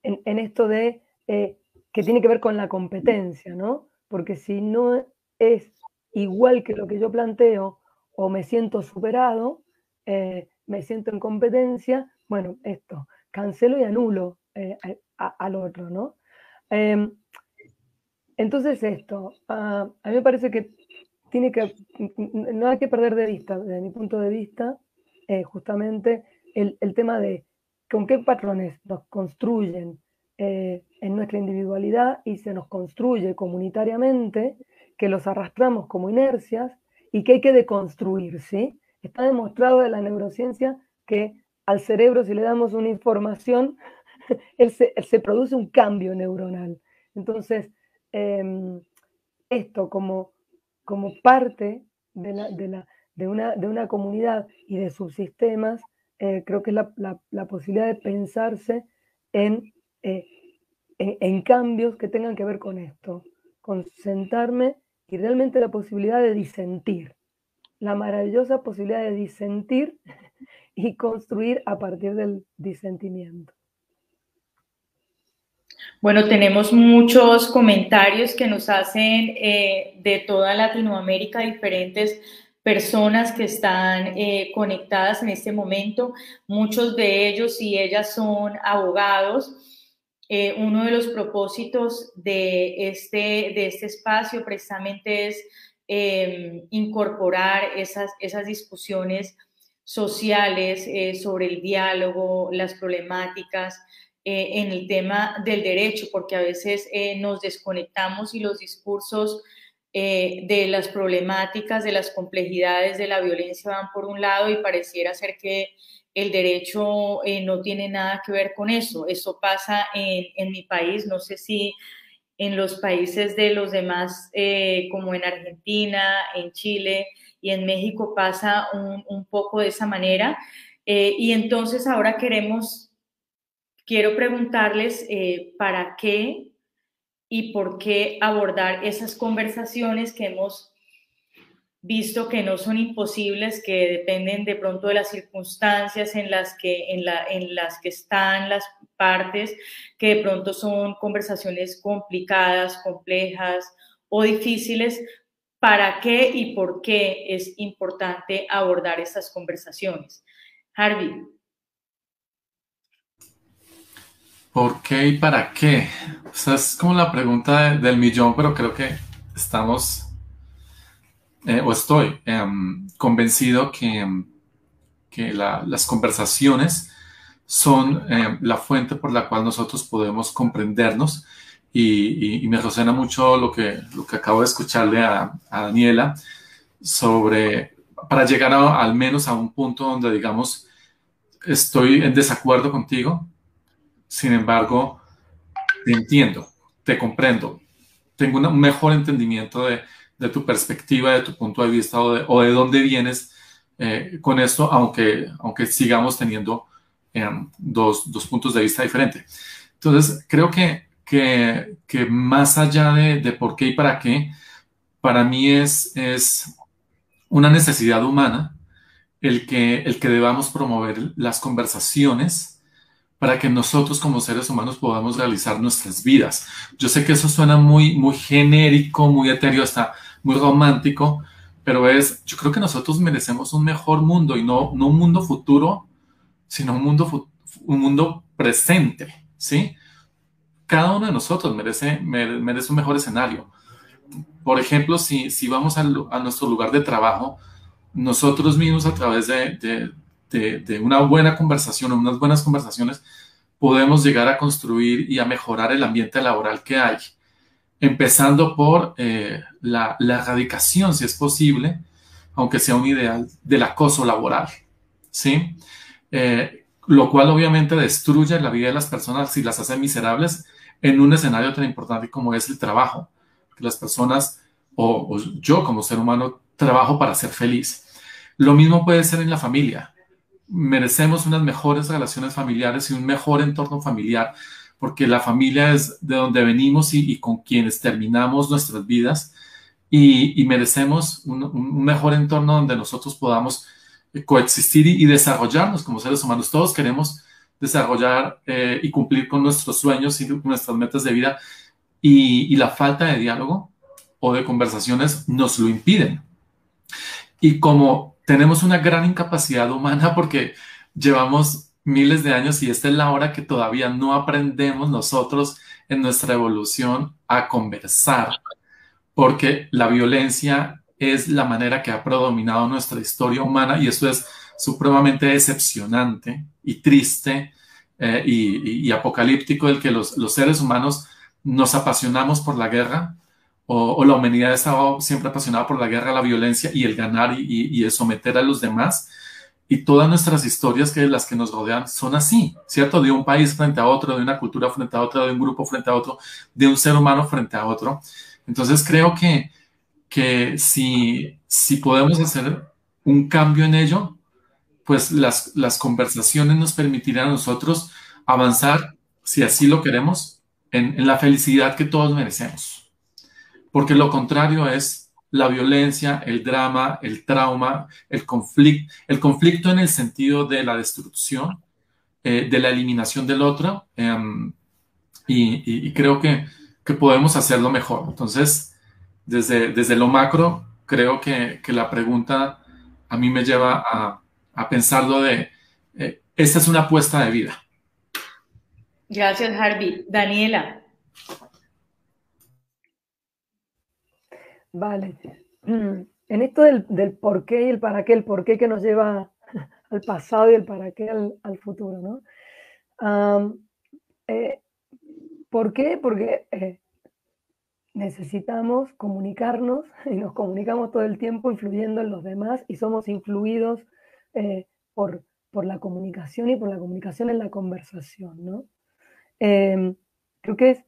esto de que tiene que ver con la competencia, ¿no? Porque si no es igual que lo que yo planteo, o me siento superado, me siento en competencia, bueno, esto, cancelo y anulo al otro, ¿no? Entonces esto, a mí me parece que no hay que perder de vista, desde mi punto de vista, justamente el tema de con qué patrones nos construyen en nuestra individualidad y se nos construye comunitariamente, que los arrastramos como inercias y que hay que deconstruir, ¿sí? Está demostrado de la neurociencia que al cerebro, si le damos una información, él se produce un cambio neuronal. Entonces, esto como parte de una comunidad y de subsistemas, creo que es la posibilidad de pensarse en cambios que tengan que ver con esto, con sentarme y realmente la posibilidad de disentir, la maravillosa posibilidad de disentir y construir a partir del disentimiento. Bueno, tenemos muchos comentarios que nos hacen de toda Latinoamérica, diferentes personas que están conectadas en este momento. Muchos de ellos y ellas son abogados. Uno de los propósitos de este espacio precisamente es incorporar esas discusiones sociales sobre el diálogo, las problemáticas, en el tema del derecho, porque a veces nos desconectamos y los discursos de las problemáticas, de las complejidades de la violencia van por un lado y pareciera ser que el derecho no tiene nada que ver con eso. Eso pasa en mi país, no sé si en los países de los demás, como en Argentina, en Chile y en México pasa un poco de esa manera. Y entonces ahora quiero preguntarles para qué y por qué abordar esas conversaciones que hemos visto que no son imposibles, que dependen de pronto de las circunstancias en las que están las partes, que de pronto son conversaciones complicadas, complejas o difíciles. ¿Para qué y por qué es importante abordar estas conversaciones? Harvey. ¿Por qué y para qué? O sea, es como la pregunta del millón, pero creo que estamos, o estoy convencido que las conversaciones son la fuente por la cual nosotros podemos comprendernos y me resuena mucho lo que acabo de escucharle a Daniela para llegar al menos a un punto donde digamos, estoy en desacuerdo contigo. Sin embargo, te entiendo, te comprendo, tengo un mejor entendimiento de tu perspectiva, de tu punto de vista o de dónde vienes con esto, aunque sigamos teniendo dos puntos de vista diferentes. Entonces, creo que más allá de por qué y para qué, para mí es una necesidad humana el que debamos promover las conversaciones para que nosotros como seres humanos podamos realizar nuestras vidas. Yo sé que eso suena muy, muy genérico, muy etéreo, hasta muy romántico, pero yo creo que nosotros merecemos un mejor mundo y no un mundo futuro, sino un mundo presente, ¿sí? Cada uno de nosotros merece un mejor escenario. Por ejemplo, si vamos a nuestro lugar de trabajo, nosotros mismos a través de una buena conversación o unas buenas conversaciones podemos llegar a construir y a mejorar el ambiente laboral que hay, empezando por la erradicación, si es posible, aunque sea un ideal, del acoso laboral, ¿sí? Lo cual obviamente destruye la vida de las personas y las hace miserables en un escenario tan importante como es el trabajo. Que las personas, o yo como ser humano, trabajo para ser feliz. Lo mismo puede ser en la familia. Merecemos unas mejores relaciones familiares y un mejor entorno familiar, porque la familia es de donde venimos y con quienes terminamos nuestras vidas, y merecemos un mejor entorno donde nosotros podamos coexistir y desarrollarnos como seres humanos. Todos queremos desarrollar y cumplir con nuestros sueños y nuestras metas de vida, y la falta de diálogo o de conversaciones nos lo impiden. Y como tenemos una gran incapacidad humana porque llevamos miles de años y esta es la hora que todavía no aprendemos nosotros en nuestra evolución a conversar, porque la violencia es la manera que ha predominado nuestra historia humana, y eso es supremamente decepcionante y triste y apocalíptico, el que los seres humanos nos apasionamos por la guerra, o la humanidad ha estado siempre apasionada por la guerra, la violencia y el ganar y el someter a los demás. Y todas nuestras historias, las que nos rodean, son así, ¿cierto? De un país frente a otro, de una cultura frente a otra, de un grupo frente a otro, de un ser humano frente a otro. Entonces creo que si podemos hacer un cambio en ello, pues las conversaciones nos permitirán a nosotros avanzar, si así lo queremos, en la felicidad que todos merecemos. Porque lo contrario es la violencia, el drama, el trauma, el conflicto en el sentido de la destrucción, de la eliminación del otro, y creo que podemos hacerlo mejor. Entonces, desde lo macro, creo que la pregunta a mí me lleva a pensarlo esta es una apuesta de vida. Gracias, Harvey. Daniela. Vale. En esto del por qué y el para qué, el por qué que nos lleva al pasado y el para qué al futuro, ¿no? ¿Por qué? Porque necesitamos comunicarnos y nos comunicamos todo el tiempo influyendo en los demás y somos influidos por la comunicación y por la comunicación en la conversación, ¿no? Creo que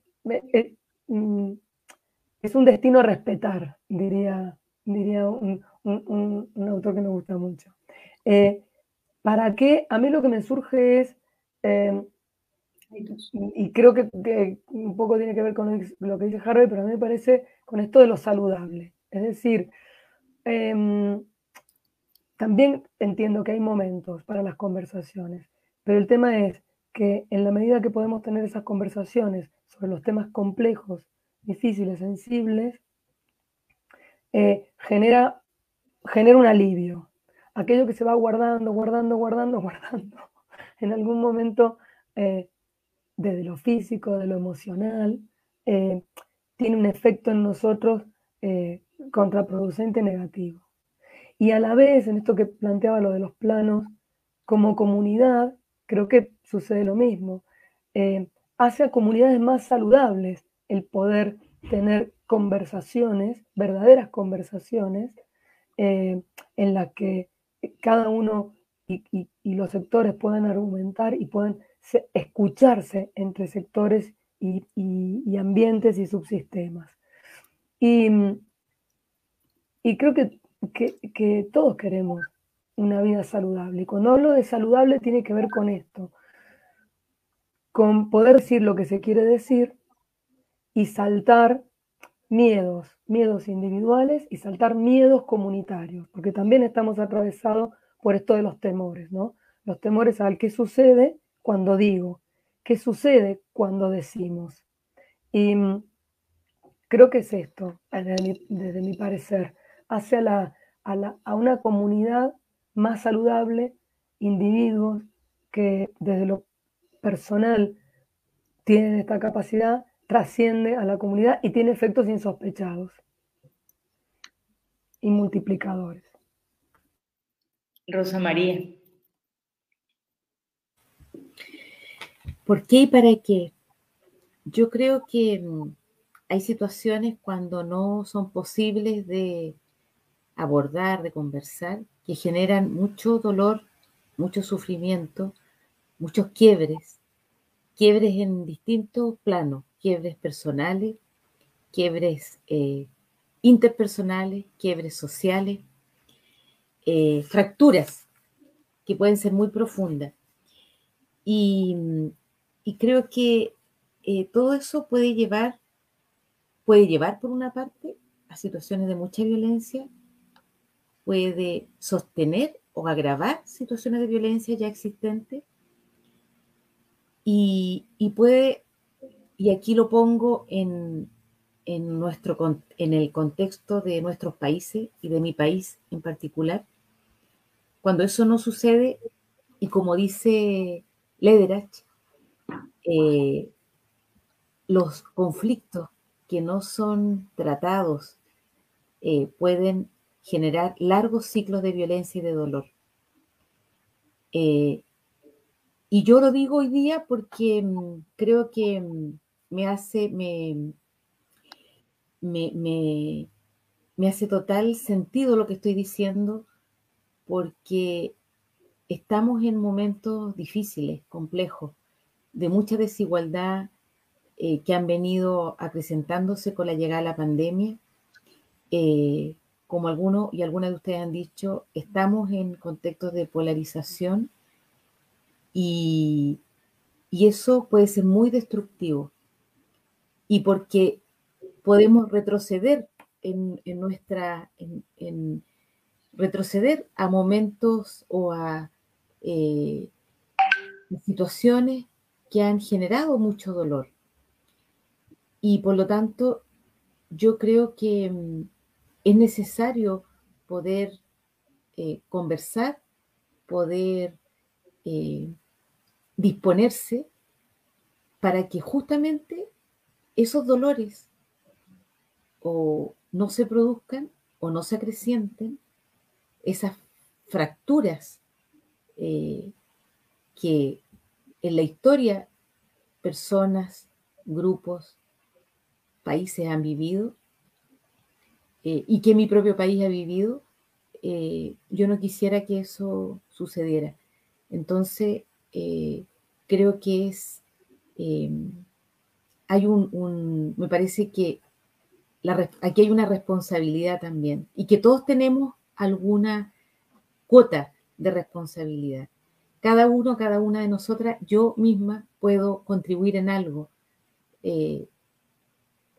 es un destino a respetar, diría un autor que me gusta mucho. ¿Para qué? A mí lo que me surge es, y creo que un poco tiene que ver con lo que dice Harvey, pero a mí me parece con esto de lo saludable. Es decir, también entiendo que hay momentos para las conversaciones, pero el tema es que en la medida que podemos tener esas conversaciones sobre los temas complejos, difíciles, sensibles, genera un alivio. Aquello que se va guardando, en algún momento, desde lo físico, de lo emocional, tiene un efecto en nosotros contraproducente negativo. Y a la vez, en esto que planteaba lo de los planos, como comunidad, creo que sucede lo mismo. Hace a comunidades más saludables el poder tener conversaciones, verdaderas conversaciones, en las que cada uno y los sectores puedan argumentar y puedan escucharse entre sectores y ambientes y subsistemas. Y creo que todos queremos una vida saludable. Y cuando hablo de saludable tiene que ver con esto, con poder decir lo que se quiere decir y saltar miedos individuales y saltar miedos comunitarios, porque también estamos atravesados por esto de los temores, ¿no? Los temores al qué sucede cuando digo, qué sucede cuando decimos. Y creo que es esto, desde mi parecer, hacia a una comunidad más saludable, individuos que desde lo personal tienen esta capacidad, trasciende a la comunidad y tiene efectos insospechados y multiplicadores. Rosa María. ¿Por qué y para qué? Yo creo que hay situaciones cuando no son posibles de abordar, de conversar, que generan mucho dolor, mucho sufrimiento, muchos quiebres en distintos planos, quiebres personales, quiebres interpersonales, quiebres sociales, fracturas que pueden ser muy profundas. Y creo que todo eso puede llevar por una parte a situaciones de mucha violencia, puede sostener o agravar situaciones de violencia ya existentes y puede, y aquí lo pongo en el contexto de nuestros países y de mi país en particular, cuando eso no sucede y como dice Lederach, los conflictos que no son tratados pueden generar largos ciclos de violencia y de dolor. Y yo lo digo hoy día porque creo que me hace total sentido lo que estoy diciendo, porque estamos en momentos difíciles, complejos, de mucha desigualdad que han venido acrecentándose con la llegada de la pandemia. Como algunos y algunas de ustedes han dicho, estamos en contextos de polarización y eso puede ser muy destructivo. Y porque podemos retroceder retroceder a momentos o a situaciones que han generado mucho dolor. Y por lo tanto, yo creo que es necesario poder conversar, poder disponerse para que justamente esos dolores o no se produzcan o no se acrecienten, esas fracturas que en la historia personas, grupos, países han vivido y que mi propio país ha vivido, yo no quisiera que eso sucediera. Entonces, creo que hay me parece que aquí hay una responsabilidad también y que todos tenemos alguna cuota de responsabilidad. Cada uno, cada una de nosotras, yo misma puedo contribuir en algo,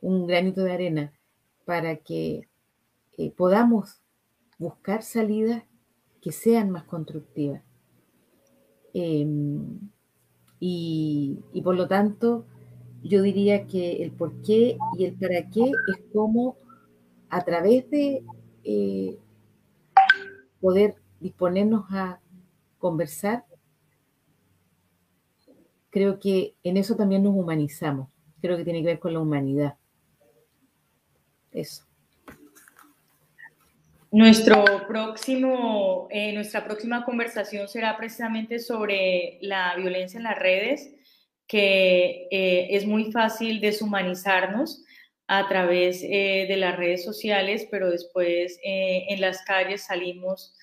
un granito de arena, para que podamos buscar salidas que sean más constructivas. Y por lo tanto, yo diría que el por qué y el para qué es como a través de poder disponernos a conversar, creo que en eso también nos humanizamos. Creo que tiene que ver con la humanidad. Eso. Nuestra próxima conversación será precisamente sobre la violencia en las redes, que es muy fácil deshumanizarnos a través de las redes sociales, pero después en las calles salimos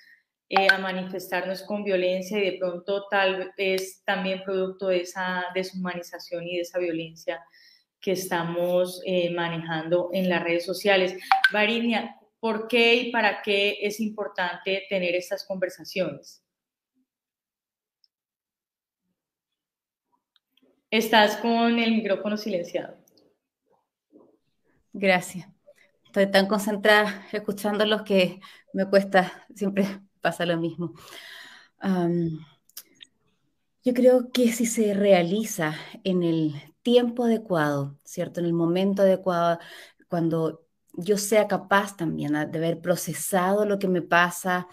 a manifestarnos con violencia y de pronto tal vez también producto de esa deshumanización y de esa violencia que estamos manejando en las redes sociales. Varinia, ¿por qué y para qué es importante tener estas conversaciones? Estás con el micrófono silenciado. Gracias. Estoy tan concentrada escuchándolos que me cuesta, siempre pasa lo mismo. Yo creo que si se realiza en el tiempo adecuado, ¿cierto? En el momento adecuado, cuando yo sea capaz también de haber procesado lo que me pasa,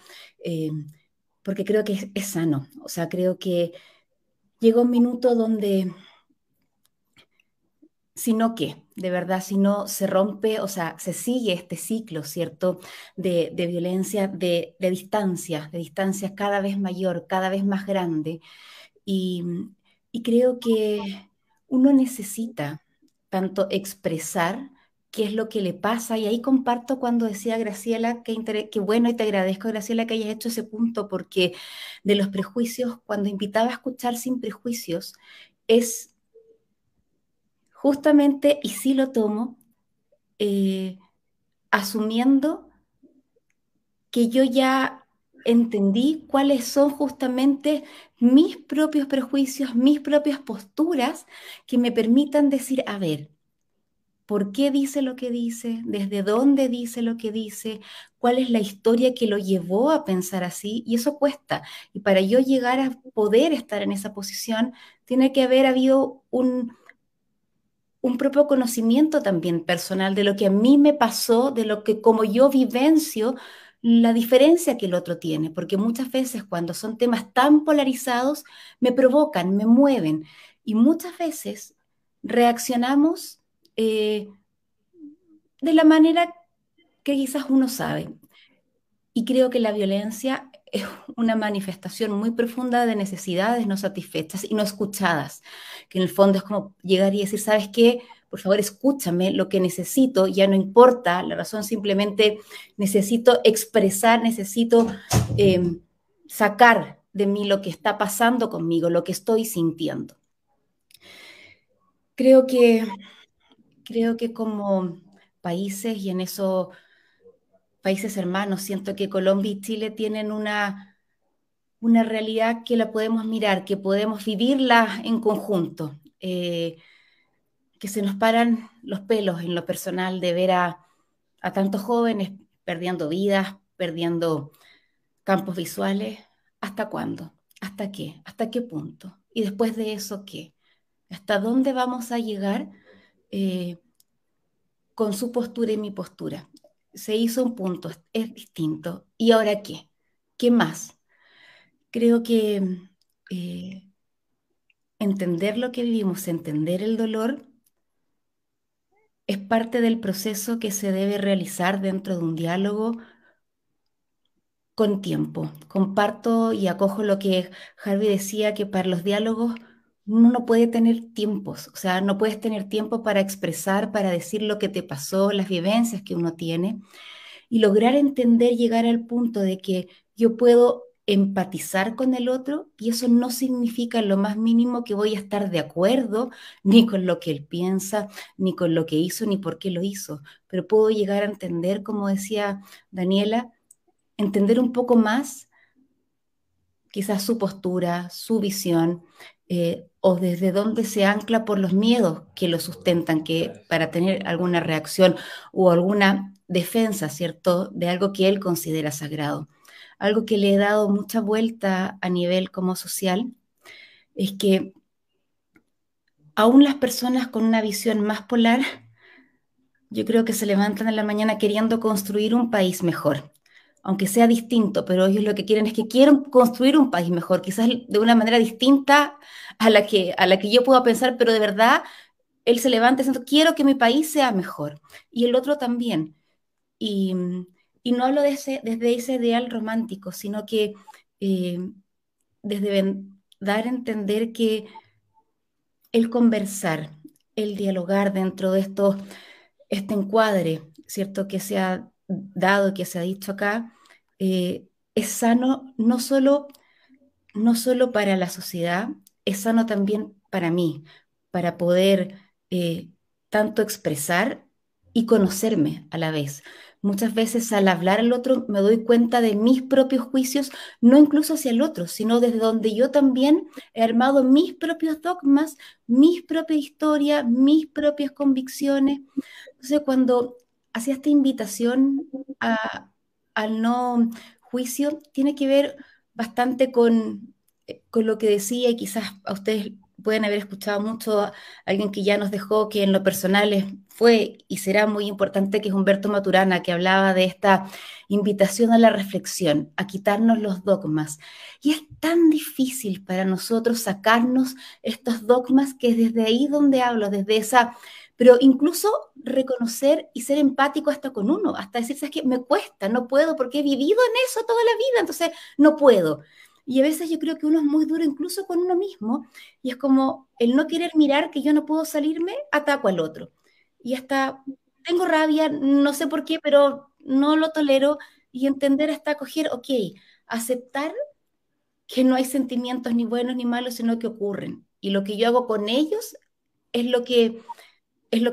porque creo que es sano. O sea, creo que llega un minuto donde, si no, ¿qué? De verdad, si no se rompe, o sea, se sigue este ciclo, ¿cierto? De violencia, de distancia cada vez mayor, cada vez más grande. Y, y creo que uno necesita tanto expresar qué es lo que le pasa. Y ahí comparto cuando decía Graciela, que bueno, y te agradezco, Graciela, que hayas hecho ese punto, porque de los prejuicios, cuando invitaba a escuchar sin prejuicios, es justamente, y sí lo tomo, eh, asumiendo que yo ya entendí cuáles son justamente mis propios prejuicios, mis propias posturas que me permitan decir, a ver, ¿por qué dice lo que dice? ¿Desde dónde dice lo que dice? ¿Cuál es la historia que lo llevó a pensar así? Y eso cuesta. Y para yo llegar a poder estar en esa posición, tiene que haber habido un propio conocimiento también personal de lo que a mí me pasó, de lo que como yo vivencio, la diferencia que el otro tiene, porque muchas veces cuando son temas tan polarizados me provocan, me mueven y muchas veces reaccionamos de la manera que quizás uno sabe. Y creo que la violencia es una manifestación muy profunda de necesidades no satisfechas y no escuchadas, que en el fondo es como llegar y decir, ¿sabes qué? Por favor, escúchame lo que necesito, ya no importa la razón, simplemente necesito expresar, necesito sacar de mí lo que está pasando conmigo, lo que estoy sintiendo. Creo que como países y en eso países hermanos, siento que Colombia y Chile tienen una realidad que la podemos mirar, que podemos vivirla en conjunto, que se nos paran los pelos en lo personal de ver a tantos jóvenes perdiendo vidas, perdiendo campos visuales. ¿Hasta cuándo? ¿Hasta qué? ¿Hasta qué punto? Y después de eso, ¿qué? ¿Hasta dónde vamos a llegar con su postura y mi postura? Se hizo un punto, es distinto. ¿Y ahora qué? ¿Qué más? Creo que entender lo que vivimos, entender el dolor, es parte del proceso que se debe realizar dentro de un diálogo con tiempo. Comparto y acojo lo que Harvey decía, que para los diálogos uno no puede tener tiempos, o sea, no puedes tener tiempo para expresar, para decir lo que te pasó, las vivencias que uno tiene, y lograr entender, llegar al punto de que yo puedo empatizar con el otro y eso no significa en lo más mínimo que voy a estar de acuerdo ni con lo que él piensa, ni con lo que hizo, ni por qué lo hizo, pero puedo llegar a entender, como decía Daniela, entender un poco más quizás su postura, su visión, o desde dónde se ancla por los miedos que lo sustentan, que para tener alguna reacción o alguna defensa, ¿cierto?, de algo que él considera sagrado. Algo que le he dado mucha vuelta a nivel como social es que aún las personas con una visión más polar, yo creo que se levantan en la mañana queriendo construir un país mejor, aunque sea distinto, pero ellos lo que quieren es que quieren construir un país mejor, quizás de una manera distinta a la que yo puedo pensar, pero de verdad él se levanta diciendo, quiero que mi país sea mejor, y el otro también. Y, y no hablo desde ese ideal romántico, sino que desde dar a entender que el conversar, el dialogar dentro de este encuadre, ¿cierto?, que se ha dado, que se ha dicho acá, es sano no solo para la sociedad, es sano también para mí, para poder tanto expresar y conocerme a la vez. Muchas veces al hablar al otro me doy cuenta de mis propios juicios, no incluso hacia el otro, sino desde donde yo también he armado mis propios dogmas, mis propias historias, mis propias convicciones. Entonces, cuando hacía esta invitación al no juicio, tiene que ver bastante con lo que decía, y quizás a ustedes pueden haber escuchado mucho a alguien que ya nos dejó, que en lo personal fue y será muy importante, que es Humberto Maturana, que hablaba de esta invitación a la reflexión, a quitarnos los dogmas. Y es tan difícil para nosotros sacarnos estos dogmas, que es desde ahí donde hablo, desde esa... Pero incluso reconocer y ser empático hasta con uno, hasta decir, ¿sabes qué? Me cuesta, no puedo, porque he vivido en eso toda la vida, entonces no puedo. Y a veces yo creo que uno es muy duro incluso con uno mismo, y es como el no querer mirar que yo no puedo salirme, ataco al otro. Y hasta tengo rabia, no sé por qué, pero no lo tolero, y entender hasta coger, ok, aceptar que no hay sentimientos ni buenos ni malos, sino que ocurren. Y lo que yo hago con ellos es lo que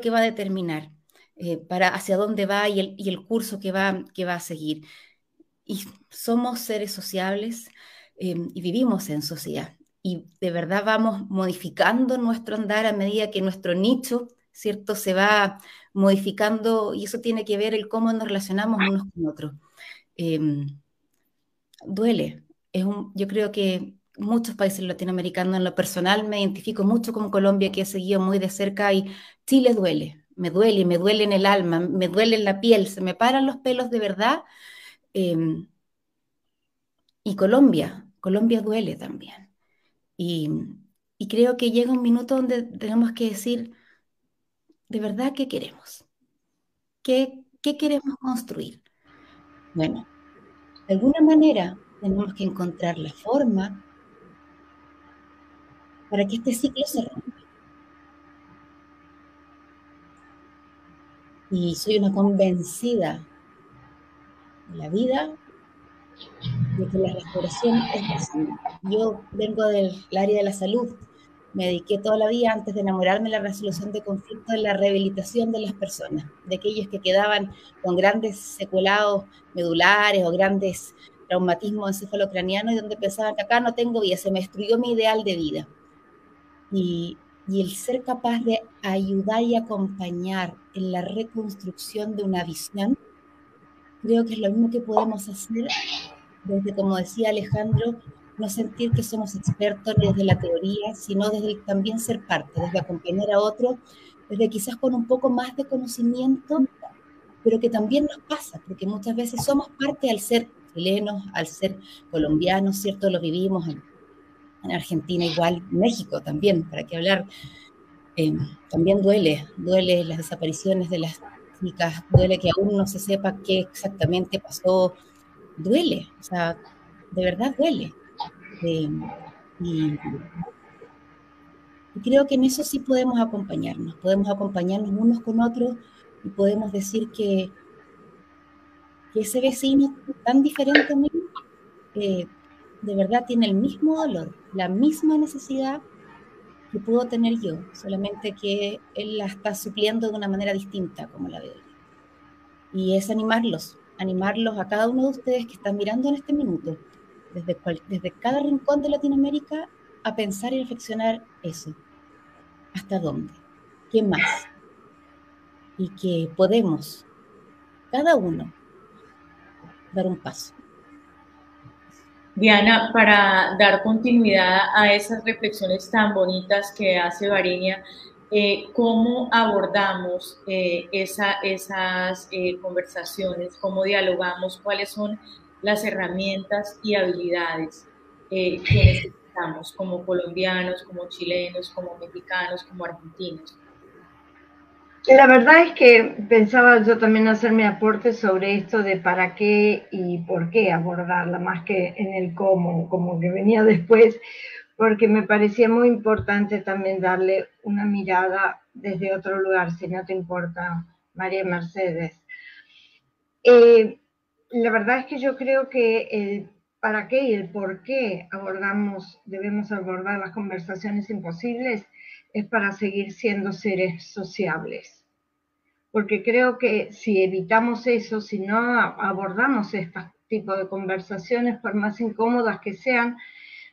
va a determinar para hacia dónde va y el curso que va a seguir. Y somos seres sociables y vivimos en sociedad. Y de verdad vamos modificando nuestro andar a medida que nuestro nicho, ¿cierto?, se va modificando, y eso tiene que ver el cómo nos relacionamos unos con otros. Duele. Yo creo que muchos países latinoamericanos, en lo personal, me identifico mucho con Colombia, que he seguido muy de cerca, y Chile duele. Me duele, y me duele en el alma, me duele en la piel, se me paran los pelos de verdad. Y Colombia duele también. Y, y creo que llega un minuto donde tenemos que decir, ¿de verdad qué queremos? ¿Qué queremos construir? Bueno, de alguna manera tenemos que encontrar la forma para que este ciclo se rompa. Y soy una convencida de la vida, de que la restauración es posible. Yo vengo del área de la salud, me dediqué toda la vida, antes de enamorarme de la resolución de conflictos, en la rehabilitación de las personas, de aquellos que quedaban con grandes secuelados medulares o grandes traumatismos encefalocranianos, y donde pensaban que acá no tengo vida, se me destruyó mi ideal de vida. Y el ser capaz de ayudar y acompañar en la reconstrucción de una visión, creo que es lo mismo que podemos hacer desde, como decía Alejandro, no sentir que somos expertos ni desde la teoría, sino desde también ser parte, desde acompañar a otros, desde quizás con un poco más de conocimiento, pero que también nos pasa, porque muchas veces somos parte al ser chilenos, al ser colombianos, ¿cierto? Lo vivimos en Argentina igual, México también, para qué hablar. También duele las desapariciones de las chicas, duele que aún no se sepa qué exactamente pasó, duele, o sea, de verdad duele. Y creo que en eso sí podemos acompañarnos unos con otros, y podemos decir que ese vecino tan diferente a mí, de verdad tiene el mismo dolor, la misma necesidad que puedo tener yo, solamente que él la está supliendo de una manera distinta, como la veo yo. Y es animarlos a cada uno de ustedes que están mirando en este minuto, desde cada rincón de Latinoamérica, a pensar y reflexionar eso. ¿Hasta dónde? ¿Qué más? Y que podemos, cada uno, dar un paso. Diana, para dar continuidad a esas reflexiones tan bonitas que hace Varinia, ¿cómo abordamos esas conversaciones? ¿Cómo dialogamos? ¿Cuáles son las herramientas y habilidades que necesitamos como colombianos, como chilenos, como mexicanos, como argentinos? La verdad es que pensaba yo también hacer mi aporte sobre esto de para qué y por qué abordarla, más que en el cómo, como que venía después, porque me parecía muy importante también darle una mirada desde otro lugar, si no te importa, María Mercedes. La verdad es que yo creo que el para qué y el por qué debemos abordar las conversaciones imposibles es para seguir siendo seres sociables. Porque creo que si evitamos eso, si no abordamos este tipo de conversaciones, por más incómodas que sean,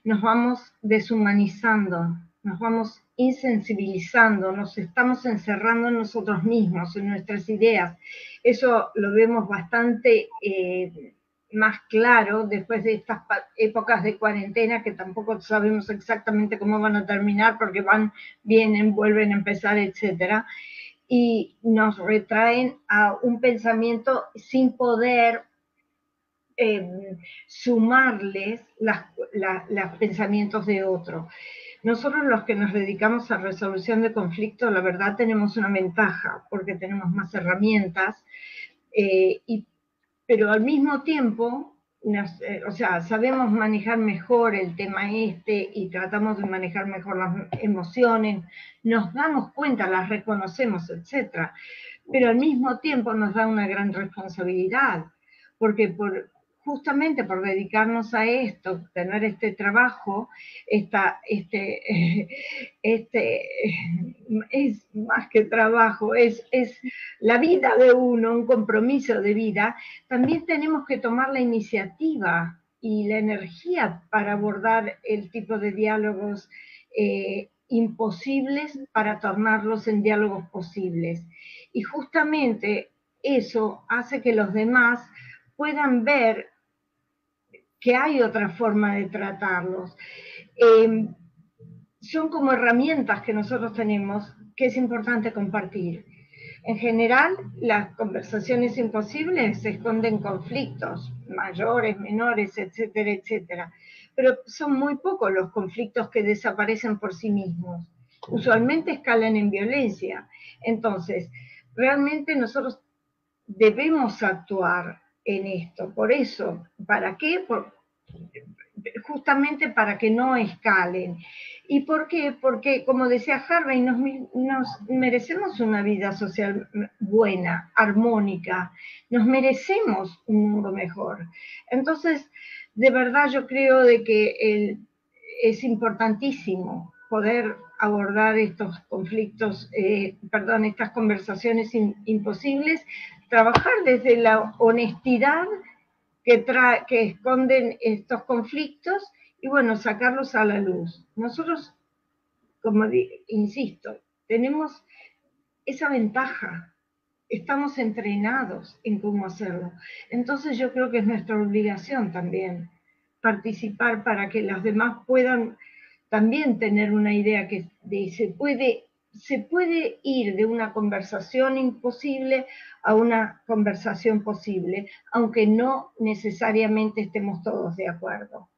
nos vamos deshumanizando, nos vamos insensibilizando, nos estamos encerrando en nosotros mismos, en nuestras ideas. Eso lo vemos bastante más claro después de estas épocas de cuarentena que tampoco sabemos exactamente cómo van a terminar porque van, vienen, vuelven a empezar, etcétera, y nos retraen a un pensamiento sin poder sumarles los pensamientos de otro. Nosotros los que nos dedicamos a resolución de conflictos, la verdad tenemos una ventaja porque tenemos más herramientas, pero al mismo tiempo, o sea, sabemos manejar mejor el tema y tratamos de manejar mejor las emociones, nos damos cuenta, las reconocemos, etc. Pero al mismo tiempo nos da una gran responsabilidad, porque justamente por dedicarnos a esto, tener este trabajo, es más que trabajo, es la vida de uno, un compromiso de vida, también tenemos que tomar la iniciativa y la energía para abordar el tipo de diálogos imposibles para tornarlos en diálogos posibles. Y justamente eso hace que los demás puedan ver que hay otra forma de tratarlos. Son como herramientas que nosotros tenemos que es importante compartir. En general, las conversaciones imposibles esconden conflictos mayores, menores, etcétera, etcétera. Pero son muy pocos los conflictos que desaparecen por sí mismos. Usualmente escalan en violencia. Entonces, realmente nosotros debemos actuar en esto. Por eso, ¿para qué? Justamente para que no escalen. ¿Y por qué? Porque, como decía Harvey, nos merecemos una vida social buena, armónica, nos merecemos un mundo mejor. Entonces, de verdad yo creo de que es importantísimo poder abordar estos conflictos, estas conversaciones imposibles, trabajar desde la honestidad que esconden estos conflictos y, bueno, sacarlos a la luz. Nosotros, como insisto, tenemos esa ventaja, estamos entrenados en cómo hacerlo. Entonces yo creo que es nuestra obligación también participar para que los demás puedan también tener una idea que se puede ir de una conversación imposible a una conversación posible, aunque no necesariamente estemos todos de acuerdo.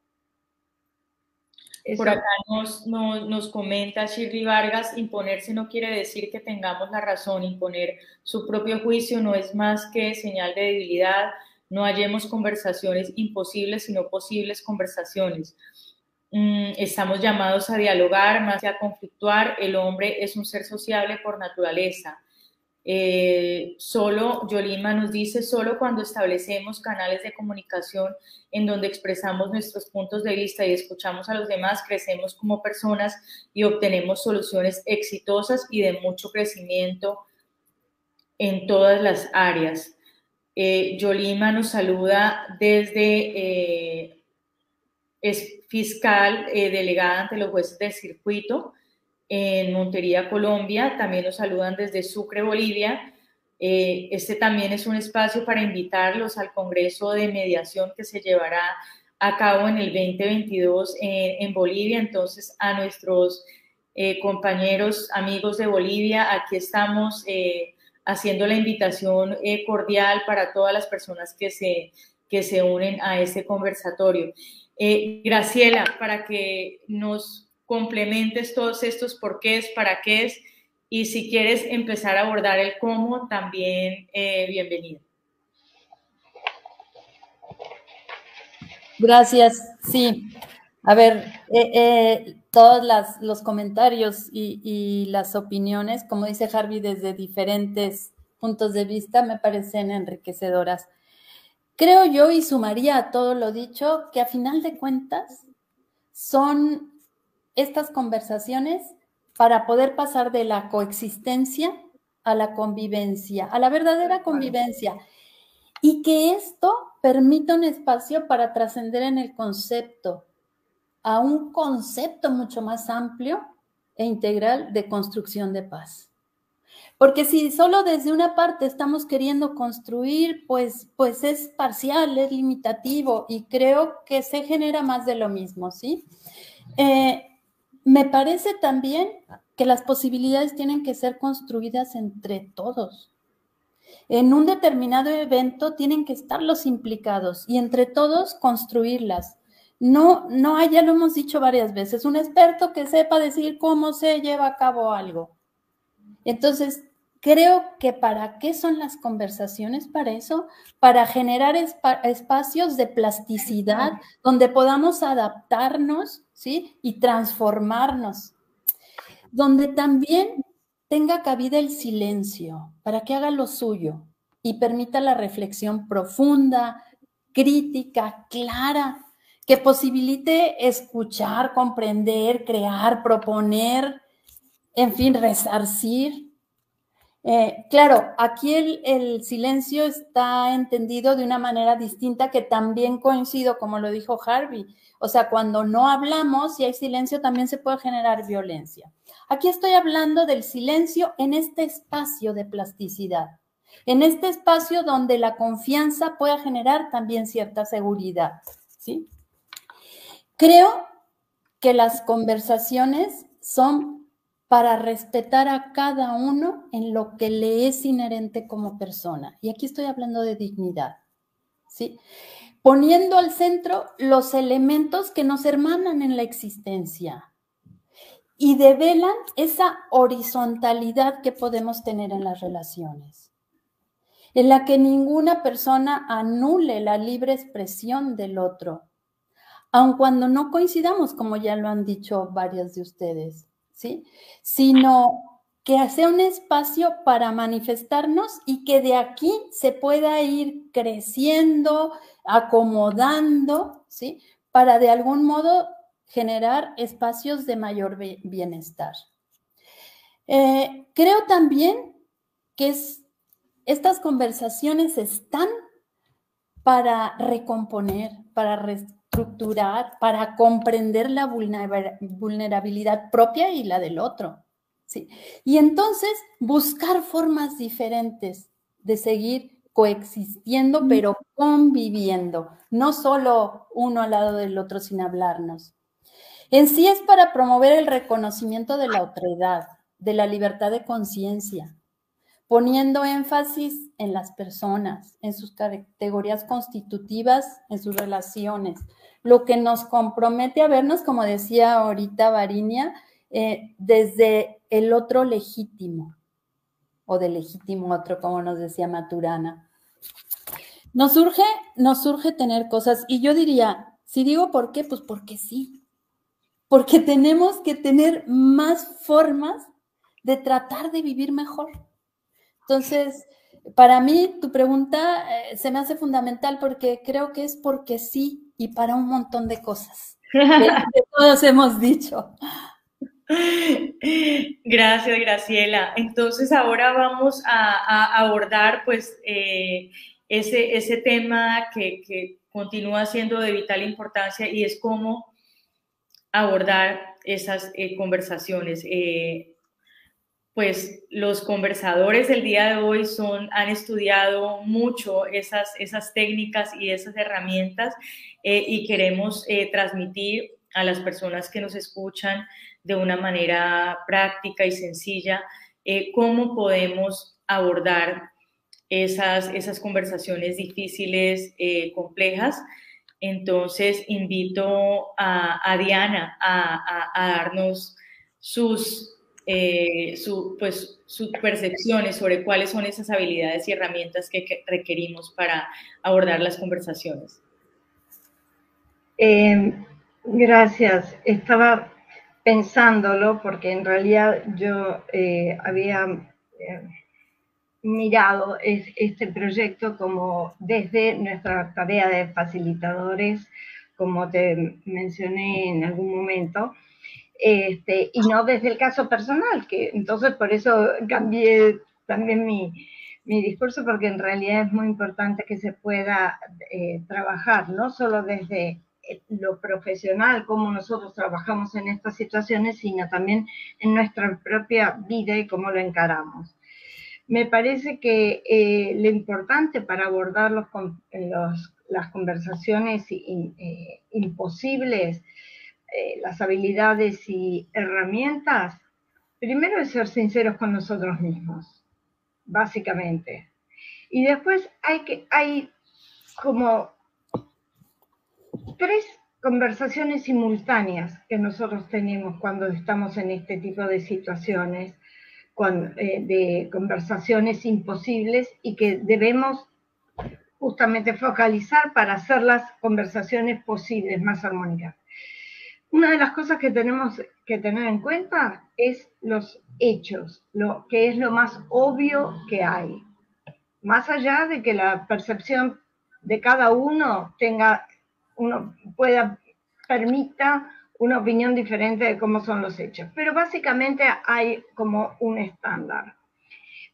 Por acá nos comenta Shirley Vargas, imponerse no quiere decir que tengamos la razón, imponer su propio juicio no es más que señal de debilidad, no hallemos conversaciones imposibles, sino posibles conversaciones. Estamos llamados a dialogar más que a conflictuar, el hombre es un ser sociable por naturaleza. Yolima nos dice, solo cuando establecemos canales de comunicación en donde expresamos nuestros puntos de vista y escuchamos a los demás, crecemos como personas y obtenemos soluciones exitosas y de mucho crecimiento en todas las áreas. Yolima nos saluda desde, es fiscal delegada ante los jueces del circuito en Montería, Colombia. También nos saludan desde Sucre, Bolivia. Este también es un espacio para invitarlos al Congreso de Mediación que se llevará a cabo en el 2022 en Bolivia. Entonces, a nuestros compañeros, amigos de Bolivia, aquí estamos haciendo la invitación cordial para todas las personas que se unen a este conversatorio. Graciela, para que nos complementes todos estos porqués, para qué es, y si quieres empezar a abordar el cómo, también bienvenida. Gracias, sí. A ver, todos los comentarios y las opiniones, como dice Harvey, desde diferentes puntos de vista, me parecen enriquecedoras. Creo yo, y sumaría a todo lo dicho, que a final de cuentas son estas conversaciones para poder pasar de la coexistencia a la convivencia, a la verdadera convivencia, y que esto permita un espacio para trascender en el concepto, a un concepto mucho más amplio e integral de construcción de paz. Porque si solo desde una parte estamos queriendo construir, pues es parcial, es limitativo y creo que se genera más de lo mismo, ¿sí? Me parece también que las posibilidades tienen que ser construidas entre todos. En un determinado evento tienen que estar los implicados y entre todos construirlas. No, ya lo hemos dicho varias veces, un experto que sepa decir cómo se lleva a cabo algo. Entonces, creo que ¿para qué son las conversaciones? Para eso, para generar espacios de plasticidad donde podamos adaptarnos, ¿sí? Y transformarnos. Donde también tenga cabida el silencio para que haga lo suyo y permita la reflexión profunda, crítica, clara, que posibilite escuchar, comprender, crear, proponer, en fin, resarcir. Claro, aquí el silencio está entendido de una manera distinta que también coincido, como lo dijo Harvey. O sea, cuando no hablamos y hay silencio también se puede generar violencia. Aquí estoy hablando del silencio en este espacio de plasticidad, en este espacio donde la confianza pueda generar también cierta seguridad, ¿sí? Creo que las conversaciones son para respetar a cada uno en lo que le es inherente como persona. Y aquí estoy hablando de dignidad, ¿sí? Poniendo al centro los elementos que nos hermanan en la existencia y develan esa horizontalidad que podemos tener en las relaciones, en la que ninguna persona anule la libre expresión del otro, aun cuando no coincidamos, como ya lo han dicho varias de ustedes, ¿sí? Sino que sea un espacio para manifestarnos y que de aquí se pueda ir creciendo, acomodando, ¿sí? Para de algún modo generar espacios de mayor bienestar. Creo también que estas conversaciones están para recomponer, para reestructurar, para comprender la vulnerabilidad propia y la del otro, ¿sí? Y entonces buscar formas diferentes de seguir coexistiendo, pero conviviendo, no solo uno al lado del otro sin hablarnos. En sí es para promover el reconocimiento de la otredad, de la libertad de conciencia, poniendo énfasis en las personas, en sus categorías constitutivas, en sus relaciones, lo que nos compromete a vernos, como decía ahorita Varinia, desde el otro legítimo, o del legítimo otro, como nos decía Maturana. Nos surge tener cosas, y yo diría, si digo por qué, pues porque sí, porque tenemos que tener más formas de tratar de vivir mejor. Entonces, para mí, tu pregunta se me hace fundamental porque creo que es porque sí y para un montón de cosas que todos hemos dicho. Gracias, Graciela. Entonces, ahora vamos a abordar pues ese tema que continúa siendo de vital importancia y es cómo abordar esas conversaciones. Pues los conversadores del día de hoy han estudiado mucho esas técnicas y esas herramientas y queremos transmitir a las personas que nos escuchan de una manera práctica y sencilla cómo podemos abordar esas conversaciones difíciles, complejas. Entonces invito a Diana a darnos sus percepciones sobre cuáles son esas habilidades y herramientas que requerimos para abordar las conversaciones. Gracias. Estaba pensándolo porque en realidad yo había mirado este proyecto como desde nuestra tarea de facilitadores, como te mencioné en algún momento, y no desde el caso personal, que entonces por eso cambié también mi discurso, porque en realidad es muy importante que se pueda trabajar, no solo desde lo profesional, cómo nosotros trabajamos en estas situaciones, sino también en nuestra propia vida y cómo lo encaramos. Me parece que lo importante para abordar las conversaciones imposibles, las habilidades y herramientas, primero es ser sinceros con nosotros mismos, básicamente. Y después hay como 3 conversaciones simultáneas que nosotros tenemos cuando estamos en este tipo de situaciones, de conversaciones imposibles, y que debemos justamente focalizar para hacer las conversaciones posibles, más armónicas. Una de las cosas que tenemos que tener en cuenta es los hechos, lo que es lo más obvio que hay. Más allá de que la percepción de cada uno permita una opinión diferente de cómo son los hechos. Pero básicamente hay como un estándar.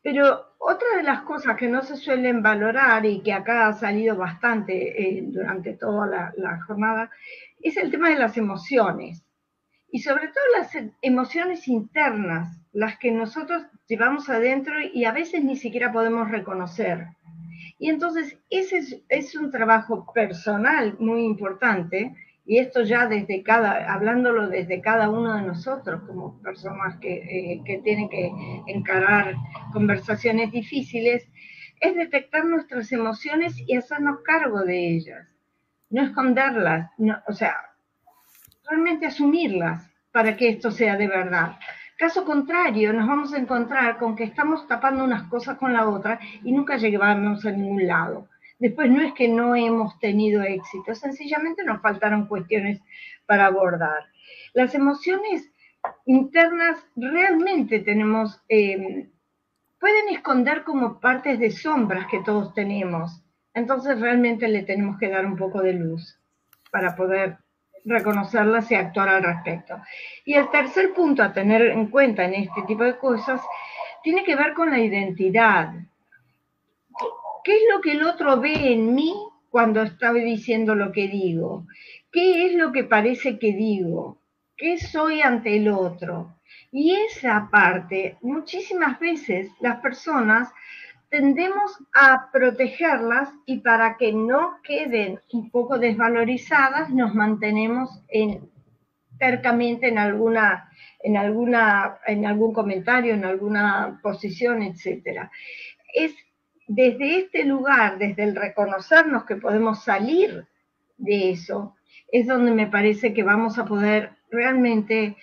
Pero otra de las cosas que no se suelen valorar y que acá ha salido bastante durante toda la jornada es el tema de las emociones. Y sobre todo las emociones internas, las que nosotros llevamos adentro y a veces ni siquiera podemos reconocer. Y entonces ese es un trabajo personal muy importante, y esto ya hablándolo desde cada uno de nosotros como personas que tienen que encarar conversaciones difíciles, es detectar nuestras emociones y hacernos cargo de ellas, no esconderlas, o sea, realmente asumirlas para que esto sea de verdad. Caso contrario, nos vamos a encontrar con que estamos tapando unas cosas con la otra y nunca llegamos a ningún lado. Después no es que no hemos tenido éxito, sencillamente nos faltaron cuestiones para abordar. Las emociones internas realmente pueden esconder como partes de sombras que todos tenemos. Entonces realmente le tenemos que dar un poco de luz para poder reconocerlas y actuar al respecto. Y el tercer punto a tener en cuenta en este tipo de cosas tiene que ver con la identidad. ¿Qué es lo que el otro ve en mí cuando está diciendo lo que digo? ¿Qué es lo que parece que digo? ¿Qué soy ante el otro? Y esa parte, muchísimas veces las personas tendemos a protegerlas, y para que no queden un poco desvalorizadas nos mantenemos tercamente en algún comentario, en alguna posición, etc. Es desde este lugar, desde el reconocernos que podemos salir de eso, es donde me parece que vamos a poder realmente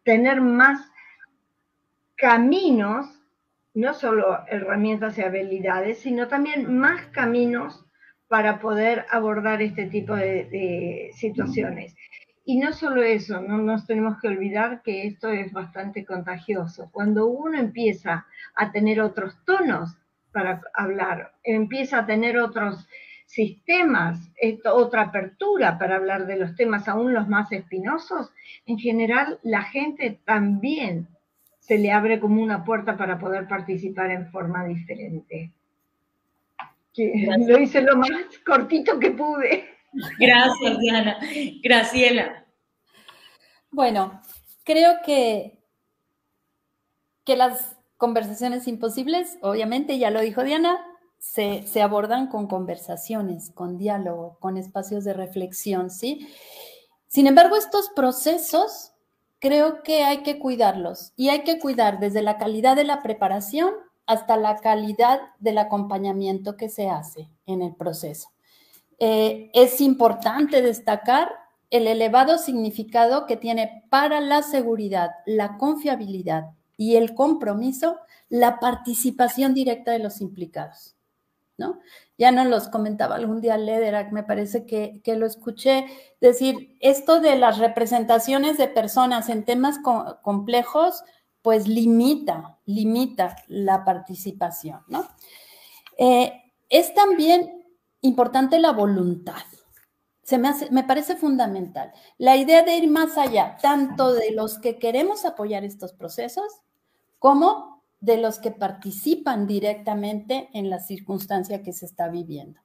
tener más caminos, no solo herramientas y habilidades, sino también más caminos para poder abordar este tipo de situaciones. Y no solo eso, no nos tenemos que olvidar que esto es bastante contagioso. Cuando uno empieza a tener otros tonos para hablar, empieza a tener otros sistemas, otra apertura para hablar de los temas, aún los más espinosos, en general la gente también se le abre como una puerta para poder participar en forma diferente. Lo hice lo más cortito que pude. Gracias, Diana. Graciela. Bueno, creo que las conversaciones imposibles, obviamente, ya lo dijo Diana, se abordan con conversaciones, con diálogo, con espacios de reflexión, ¿sí? Sin embargo, estos procesos creo que hay que cuidarlos, y hay que cuidar desde la calidad de la preparación hasta la calidad del acompañamiento que se hace en el proceso. Es importante destacar el elevado significado que tiene para la seguridad, la confiabilidad y el compromiso la participación directa de los implicados, ¿no? Ya nos los comentaba algún día Lederach, me parece que lo escuché decir, esto de las representaciones de personas en temas complejos, pues limita la participación, ¿no? Es también importante la voluntad. Me parece fundamental. La idea de ir más allá, tanto de los que queremos apoyar estos procesos, como de los que participan directamente en la circunstancia que se está viviendo.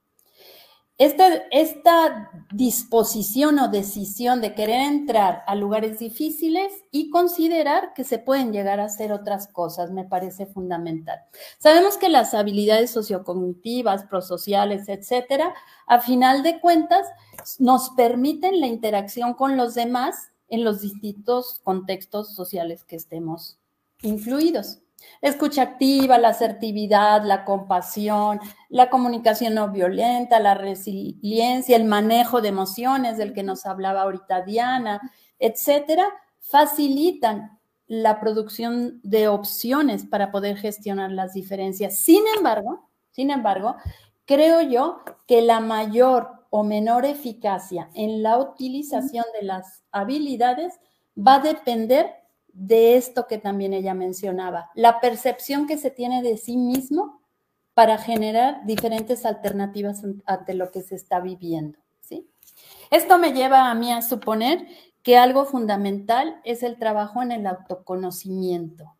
esta disposición o decisión de querer entrar a lugares difíciles y considerar que se pueden llegar a hacer otras cosas me parece fundamental. Sabemos que las habilidades sociocognitivas, prosociales, etcétera, a final de cuentas nos permiten la interacción con los demás en los distintos contextos sociales que estemos incluidos. La escucha activa, la asertividad, la compasión, la comunicación no violenta, la resiliencia, el manejo de emociones del que nos hablaba ahorita Diana, etcétera, facilitan la producción de opciones para poder gestionar las diferencias. Sin embargo, creo yo que la mayor o menor eficacia en la utilización de las habilidades va a depender de esto que también ella mencionaba, la percepción que se tiene de sí mismo para generar diferentes alternativas ante lo que se está viviendo, ¿sí? Esto me lleva a mí a suponer que algo fundamental es el trabajo en el autoconocimiento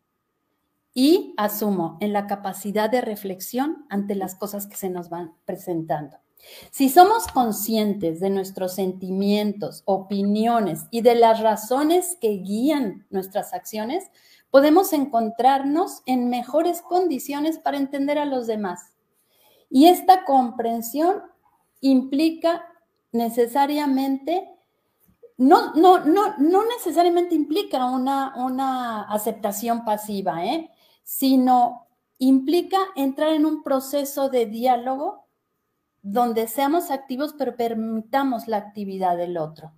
y, asumo, en la capacidad de reflexión ante las cosas que se nos van presentando. Si somos conscientes de nuestros sentimientos, opiniones y de las razones que guían nuestras acciones, podemos encontrarnos en mejores condiciones para entender a los demás. Y esta comprensión implica necesariamente, no necesariamente implica una aceptación pasiva, sino implica entrar en un proceso de diálogo donde seamos activos, pero permitamos la actividad del otro.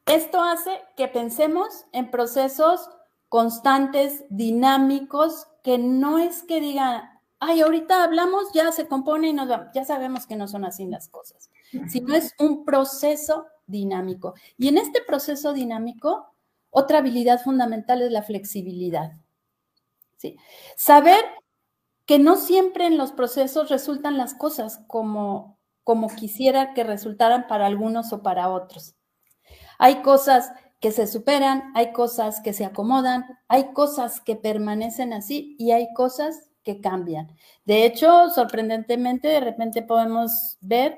Esto hace que pensemos en procesos constantes, dinámicos, que no es que digan, ay, ahorita hablamos, ya se compone y nos vamos. Ya sabemos que no son así las cosas, sino es un proceso dinámico. Y en este proceso dinámico, otra habilidad fundamental es la flexibilidad, ¿sí? Saber que no siempre en los procesos resultan las cosas como quisiera que resultaran para algunos o para otros. Hay cosas que se superan, hay cosas que se acomodan, hay cosas que permanecen así y hay cosas que cambian. De hecho, sorprendentemente, de repente podemos ver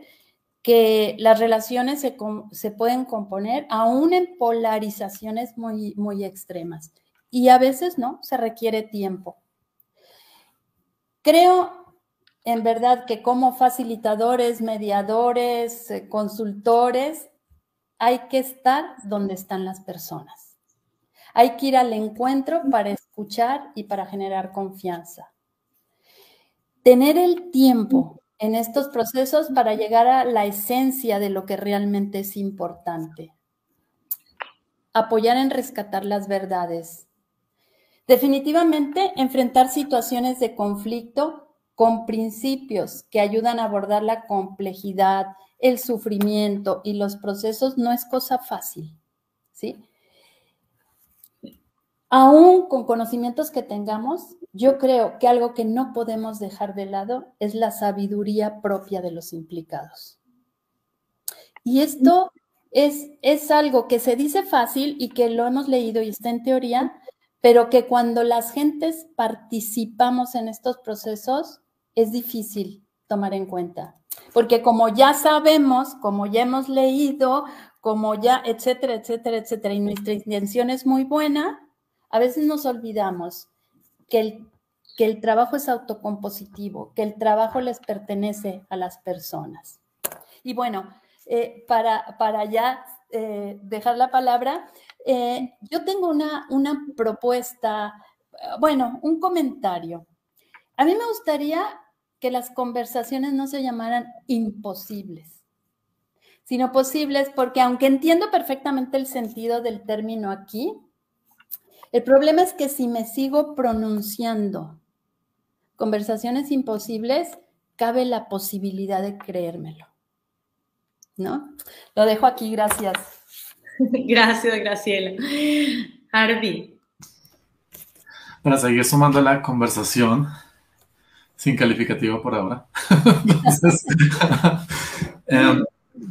que las relaciones se pueden componer aún en polarizaciones muy, muy extremas. Y a veces no, se requiere tiempo. Creo, en verdad, que como facilitadores, mediadores, consultores, hay que estar donde están las personas. Hay que ir al encuentro para escuchar y para generar confianza. Tener el tiempo en estos procesos para llegar a la esencia de lo que realmente es importante. Apoyar en rescatar las verdades. Definitivamente, enfrentar situaciones de conflicto con principios que ayudan a abordar la complejidad, el sufrimiento y los procesos no es cosa fácil, ¿sí? Aún con conocimientos que tengamos, yo creo que algo que no podemos dejar de lado es la sabiduría propia de los implicados. Y esto es algo que se dice fácil y que lo hemos leído y está en teoría, pero que cuando las gentes participamos en estos procesos es difícil tomar en cuenta. Porque como ya sabemos, como ya hemos leído, como ya, etcétera, etcétera, etcétera, y nuestra intención es muy buena, a veces nos olvidamos que el trabajo es autocompositivo, que el trabajo les pertenece a las personas. Y bueno, para ya dejar la palabra, yo tengo una propuesta, bueno, un comentario. A mí me gustaría que las conversaciones no se llamaran imposibles, sino posibles, porque aunque entiendo perfectamente el sentido del término aquí, el problema es que si me sigo pronunciando conversaciones imposibles, cabe la posibilidad de creérmelo, ¿no? Lo dejo aquí, gracias. Gracias, Graciela. Harvey. Para seguir sumando la conversación, sin calificativo por ahora. Entonces,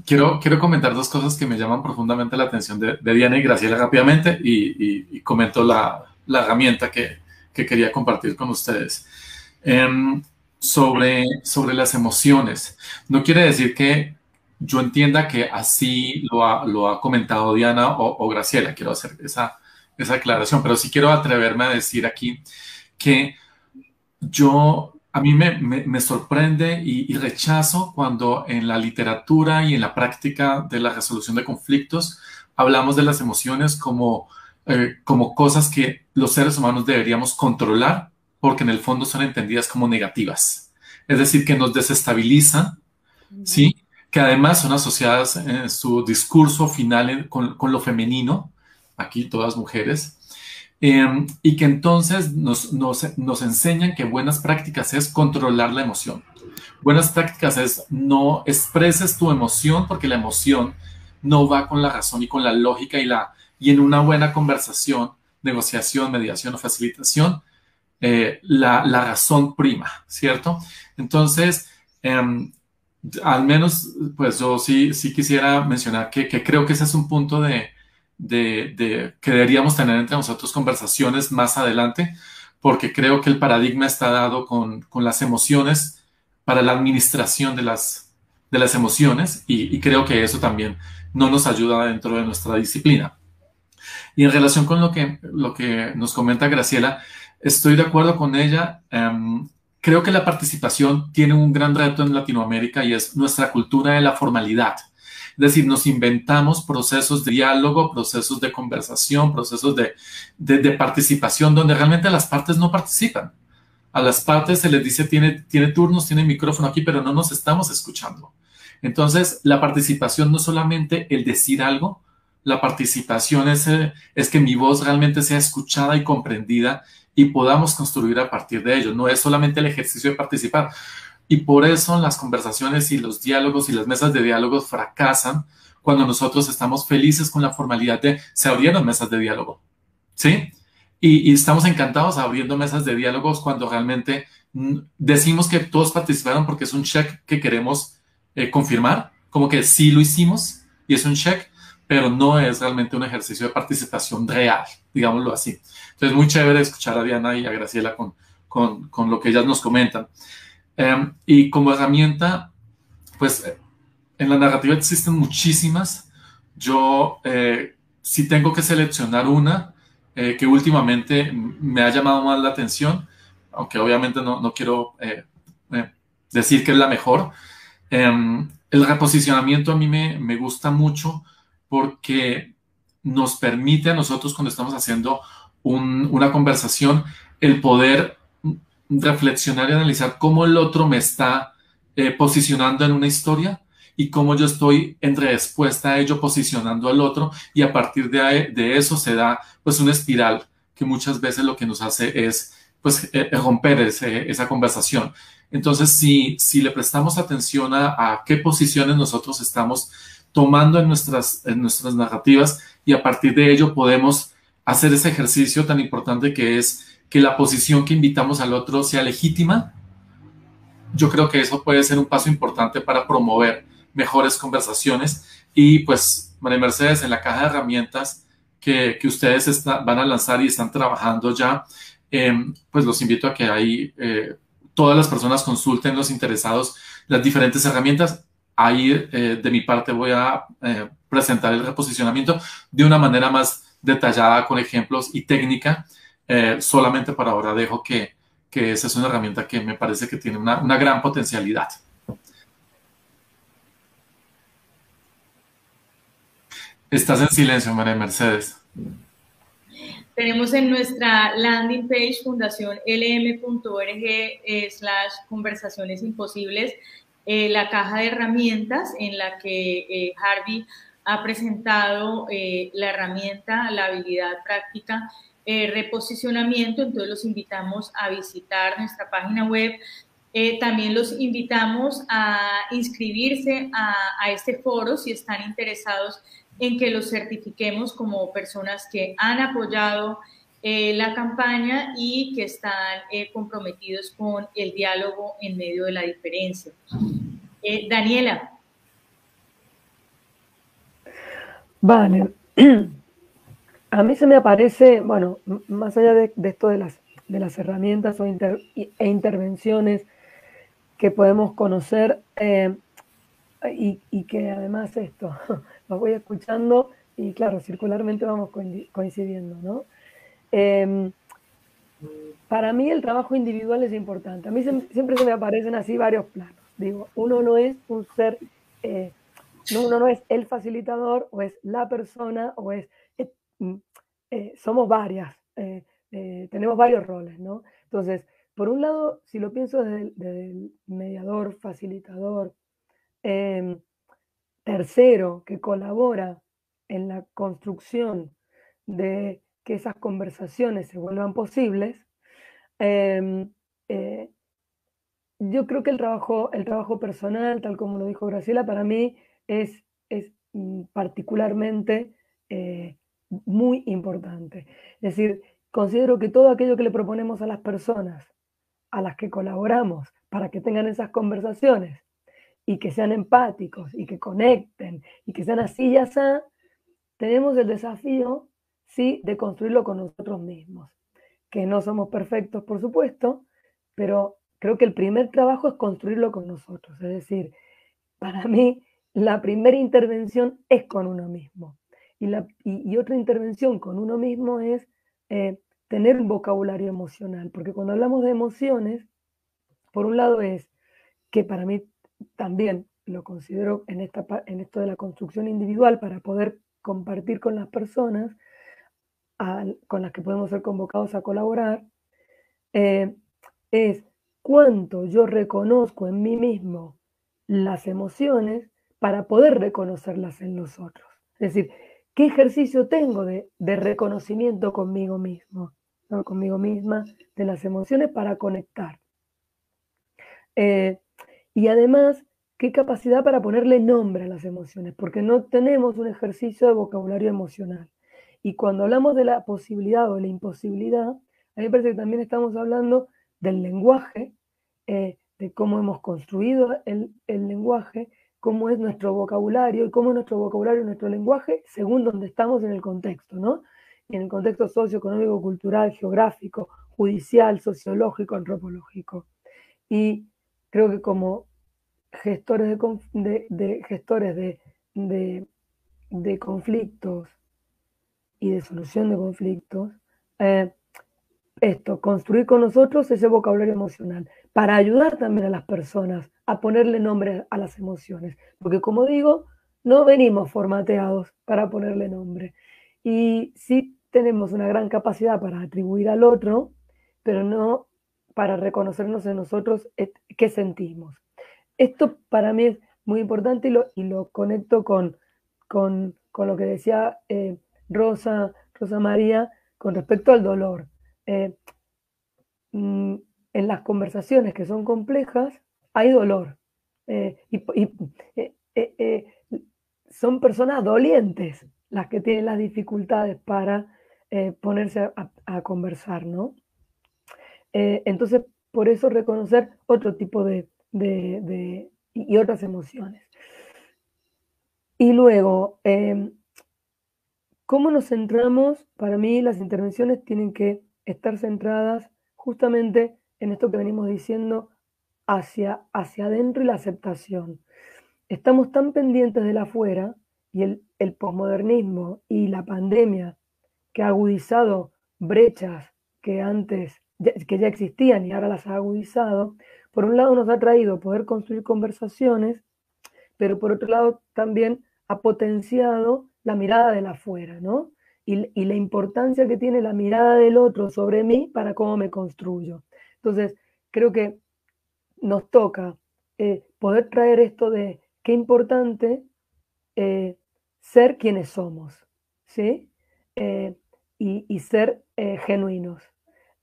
quiero comentar dos cosas que me llaman profundamente la atención de Diana y Graciela rápidamente y comento la herramienta que quería compartir con ustedes. sobre las emociones. No quiere decir que yo entienda que así lo ha comentado Diana o Graciela. Quiero hacer esa aclaración, pero sí quiero atreverme a decir aquí que a mí me sorprende y rechazo cuando en la literatura y en la práctica de la resolución de conflictos hablamos de las emociones como cosas que los seres humanos deberíamos controlar, porque en el fondo son entendidas como negativas. Es decir, que nos desestabilizan, ¿sí? Que además son asociadas en su discurso final con lo femenino, aquí todas mujeres, y que entonces nos enseñan que buenas prácticas es controlar la emoción. Buenas prácticas es no expreses tu emoción, porque la emoción no va con la razón y con la lógica y en una buena conversación, negociación, mediación o facilitación, la razón prima, ¿cierto? Entonces, al menos, pues yo sí quisiera mencionar que creo que ese es un punto que deberíamos tener entre nosotros conversaciones más adelante, porque creo que el paradigma está dado con las emociones para la administración de las emociones y creo que eso también no nos ayuda dentro de nuestra disciplina. Y en relación con lo que nos comenta Graciela, estoy de acuerdo con ella. Creo que la participación tiene un gran reto en Latinoamérica y es nuestra cultura de la formalidad. Es decir, nos inventamos procesos de diálogo, procesos de conversación, procesos de participación donde realmente las partes no participan. A las partes se les dice tiene turnos, tiene micrófono aquí, pero no nos estamos escuchando. Entonces, la participación no es solamente el decir algo, la participación es que mi voz realmente sea escuchada y comprendida y podamos construir a partir de ello. No es solamente el ejercicio de participar. Y por eso las conversaciones y los diálogos y las mesas de diálogos fracasan cuando nosotros estamos felices con la formalidad de se abrieron mesas de diálogo, ¿sí? Y estamos encantados abriendo mesas de diálogos cuando realmente decimos que todos participaron porque es un check que queremos confirmar, como que sí lo hicimos y es un check, pero no es realmente un ejercicio de participación real, digámoslo así. Entonces, muy chévere escuchar a Diana y a Graciela con lo que ellas nos comentan. Y como herramienta, pues en la narrativa existen muchísimas. Yo sí tengo que seleccionar una que últimamente me ha llamado más la atención, aunque obviamente no quiero decir que es la mejor. El reposicionamiento a mí me gusta mucho porque nos permite a nosotros cuando estamos haciendo una conversación el poder reflexionar y analizar cómo el otro me está posicionando en una historia y cómo yo estoy en respuesta a ello posicionando al otro y a partir de eso se da pues una espiral que muchas veces lo que nos hace es pues romper esa conversación. Entonces, si le prestamos atención a qué posiciones nosotros estamos tomando en nuestras narrativas y a partir de ello podemos hacer ese ejercicio tan importante que es que la posición que invitamos al otro sea legítima, yo creo que eso puede ser un paso importante para promover mejores conversaciones. Y pues, María Mercedes, en la caja de herramientas que ustedes van a lanzar y están trabajando ya, pues los invito a que ahí todas las personas consulten, los interesados, las diferentes herramientas. Ahí de mi parte voy a presentar el reposicionamiento de una manera más detallada con ejemplos y técnica. Solamente por ahora dejo que esa es una herramienta que me parece que tiene una gran potencialidad. Estás en silencio, María Mercedes. Tenemos en nuestra landing page fundacionlm.org/conversaciones imposibles la caja de herramientas en la que Harvey ha presentado la herramienta, la habilidad práctica, reposicionamiento. Entonces los invitamos a visitar nuestra página web. También los invitamos a inscribirse a este foro si están interesados en que los certifiquemos como personas que han apoyado la campaña y que están comprometidos con el diálogo en medio de la diferencia. Daniela. Vale. A mí se me aparece, bueno, más allá de esto de las herramientas e intervenciones, que podemos conocer y que además esto, los voy escuchando y claro, circularmente vamos coincidiendo, ¿no? Para mí el trabajo individual es importante. A mí siempre se me aparecen así varios planos. Digo, uno no es un ser, uno no es el facilitador o es la persona o es, somos varias, tenemos varios roles, ¿no? Entonces, por un lado, si lo pienso desde el mediador, facilitador, tercero que colabora en la construcción de que esas conversaciones se vuelvan posibles, yo creo que el trabajo personal, tal como lo dijo Graciela, para mí es particularmente muy importante. Es decir, considero que todo aquello que le proponemos a las personas a las que colaboramos para que tengan esas conversaciones y que sean empáticos y que conecten y que sean así y así, tenemos el desafío, sí, de construirlo con nosotros mismos. Que no somos perfectos, por supuesto, pero creo que el primer trabajo es construirlo con nosotros. Es decir, para mí, la primera intervención es con uno mismo. Y otra intervención con uno mismo es tener un vocabulario emocional. Porque cuando hablamos de emociones, por un lado es que para mí también lo considero en esto de la construcción individual para poder compartir con las personas con las que podemos ser convocados a colaborar, es cuánto yo reconozco en mí mismo las emociones para poder reconocerlas en los otros. Es decir, ¿qué ejercicio tengo de reconocimiento conmigo mismo, ¿no? Conmigo misma, de las emociones para conectar? Y además, ¿qué capacidad para ponerle nombre a las emociones? Porque no tenemos un ejercicio de vocabulario emocional. Y cuando hablamos de la posibilidad o de la imposibilidad, a mí me parece que también estamos hablando del lenguaje, de cómo hemos construido el lenguaje, cómo es nuestro vocabulario y cómo es nuestro vocabulario y nuestro lenguaje según donde estamos en el contexto, ¿no? En el contexto socioeconómico, cultural, geográfico, judicial, sociológico, antropológico. Y creo que como gestores de conflictos y de solución de conflictos, construir con nosotros ese vocabulario emocional, para ayudar también a las personas a ponerle nombre a las emociones, porque como digo, no venimos formateados para ponerle nombre, y sí tenemos una gran capacidad para atribuir al otro, pero no para reconocernos en nosotros qué sentimos. Esto para mí es muy importante y lo conecto con lo que decía Rosa María con respecto al dolor. En las conversaciones que son complejas hay dolor. Son personas dolientes las que tienen las dificultades para ponerse a conversar, ¿no? Entonces, por eso reconocer otro tipo y otras emociones. Y luego, ¿cómo nos centramos? Para mí las intervenciones tienen que estar centradas justamente en esto que venimos diciendo, hacia adentro y la aceptación. Estamos tan pendientes del afuera y el posmodernismo y la pandemia que ha agudizado brechas que ya existían y ahora las ha agudizado, por un lado nos ha traído poder construir conversaciones, pero por otro lado también ha potenciado la mirada del afuera, ¿no? Y la importancia que tiene la mirada del otro sobre mí para cómo me construyo. Entonces, creo que nos toca poder traer esto de qué importante ser quienes somos, ¿sí? Y ser genuinos.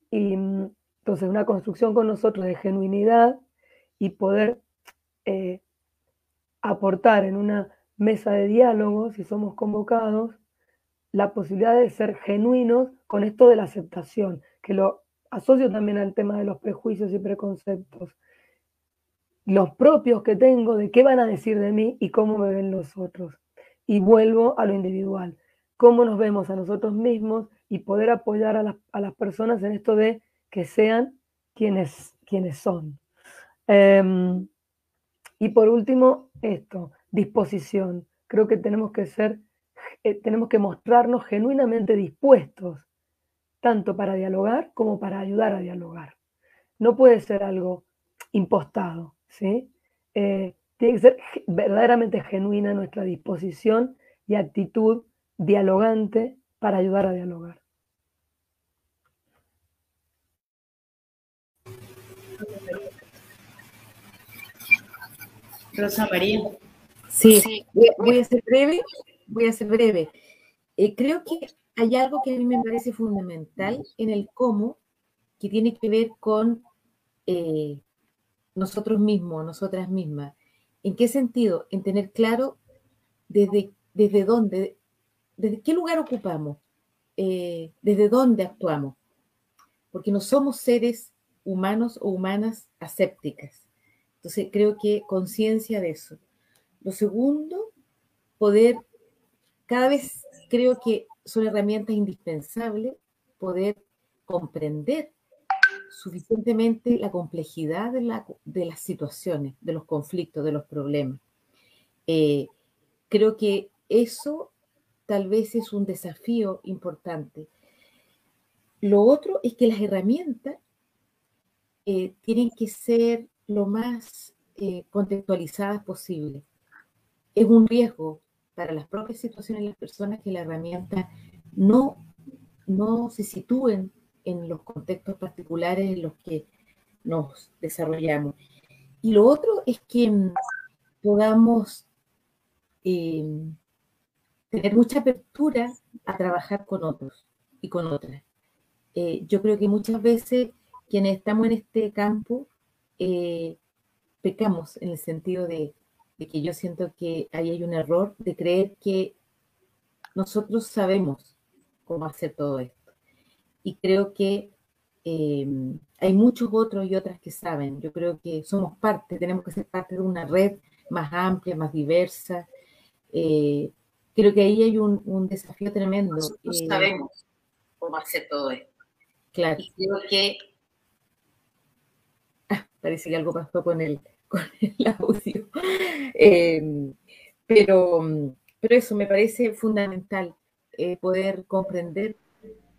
Y entonces una construcción con nosotros de genuinidad y poder aportar en una mesa de diálogo, si somos convocados, la posibilidad de ser genuinos con esto de la aceptación, que lo asocio también al tema de los prejuicios y preconceptos. Los propios que tengo, de qué van a decir de mí y cómo me ven los otros. Y vuelvo a lo individual, cómo nos vemos a nosotros mismos y poder apoyar a las personas en esto de que sean quienes son. Em, y por último, esto, disposición. Creo que tenemos que mostrarnos genuinamente dispuestos, tanto para dialogar como para ayudar a dialogar. No puede ser algo impostado, ¿sí? Tiene que ser verdaderamente genuina nuestra disposición y actitud dialogante para ayudar a dialogar. Rosa María. Sí, voy a ser breve, voy a ser breve. Creo que hay algo que a mí me parece fundamental en el cómo, que tiene que ver con nosotros mismos, nosotras mismas. ¿En qué sentido? En tener claro desde dónde, desde qué lugar ocupamos, desde dónde actuamos, porque no somos seres humanos o humanas asépticas. Entonces, creo que conciencia de eso. Lo segundo, poder, cada vez creo que son herramientas indispensables, poder comprender suficientemente la complejidad de las situaciones, de los conflictos, de los problemas. Creo que eso tal vez es un desafío importante. Lo otro es que las herramientas tienen que ser lo más contextualizadas posible. Es un riesgo para las propias situaciones de las personas que las herramientas no se sitúen en los contextos particulares en los que nos desarrollamos. Y lo otro es que podamos tener mucha apertura a trabajar con otros y con otras. Yo creo que muchas veces quienes estamos en este campo pecamos en el sentido de que yo siento que ahí hay un error de creer que nosotros sabemos cómo hacer todo esto. Y creo que hay muchos otros y otras que saben. Yo creo que somos parte, tenemos que ser parte de una red más amplia, más diversa. Creo que ahí hay un desafío tremendo. Nosotros sabemos cómo hacer todo esto. Claro. Y creo que... parece que algo pasó con el audio. Pero eso me parece fundamental, poder comprender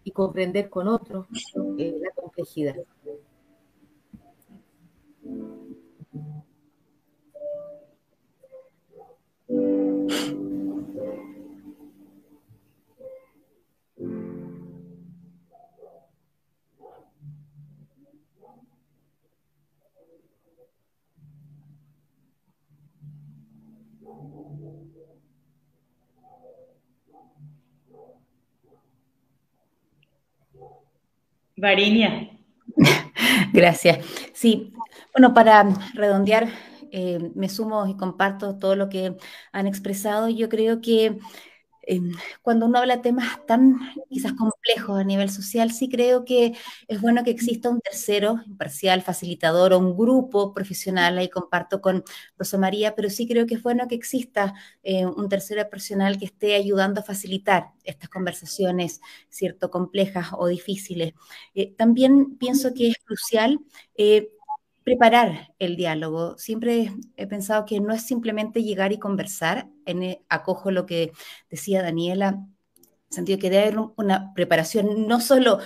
y comprender con otros la complejidad. Varinia. Gracias. Sí, bueno, para redondear, me sumo y comparto todo lo que han expresado. Yo creo que cuando uno habla de temas tan quizás complejos a nivel social, sí creo que es bueno que exista un tercero imparcial, facilitador o un grupo profesional, ahí comparto con Rosa María, pero sí creo que es bueno que exista un tercero profesional que esté ayudando a facilitar estas conversaciones, ¿cierto?, complejas o difíciles. También pienso que es crucial preparar el diálogo. Siempre he pensado que no es simplemente llegar y conversar. Acojo lo que decía Daniela, en el sentido que debe haber una preparación no solo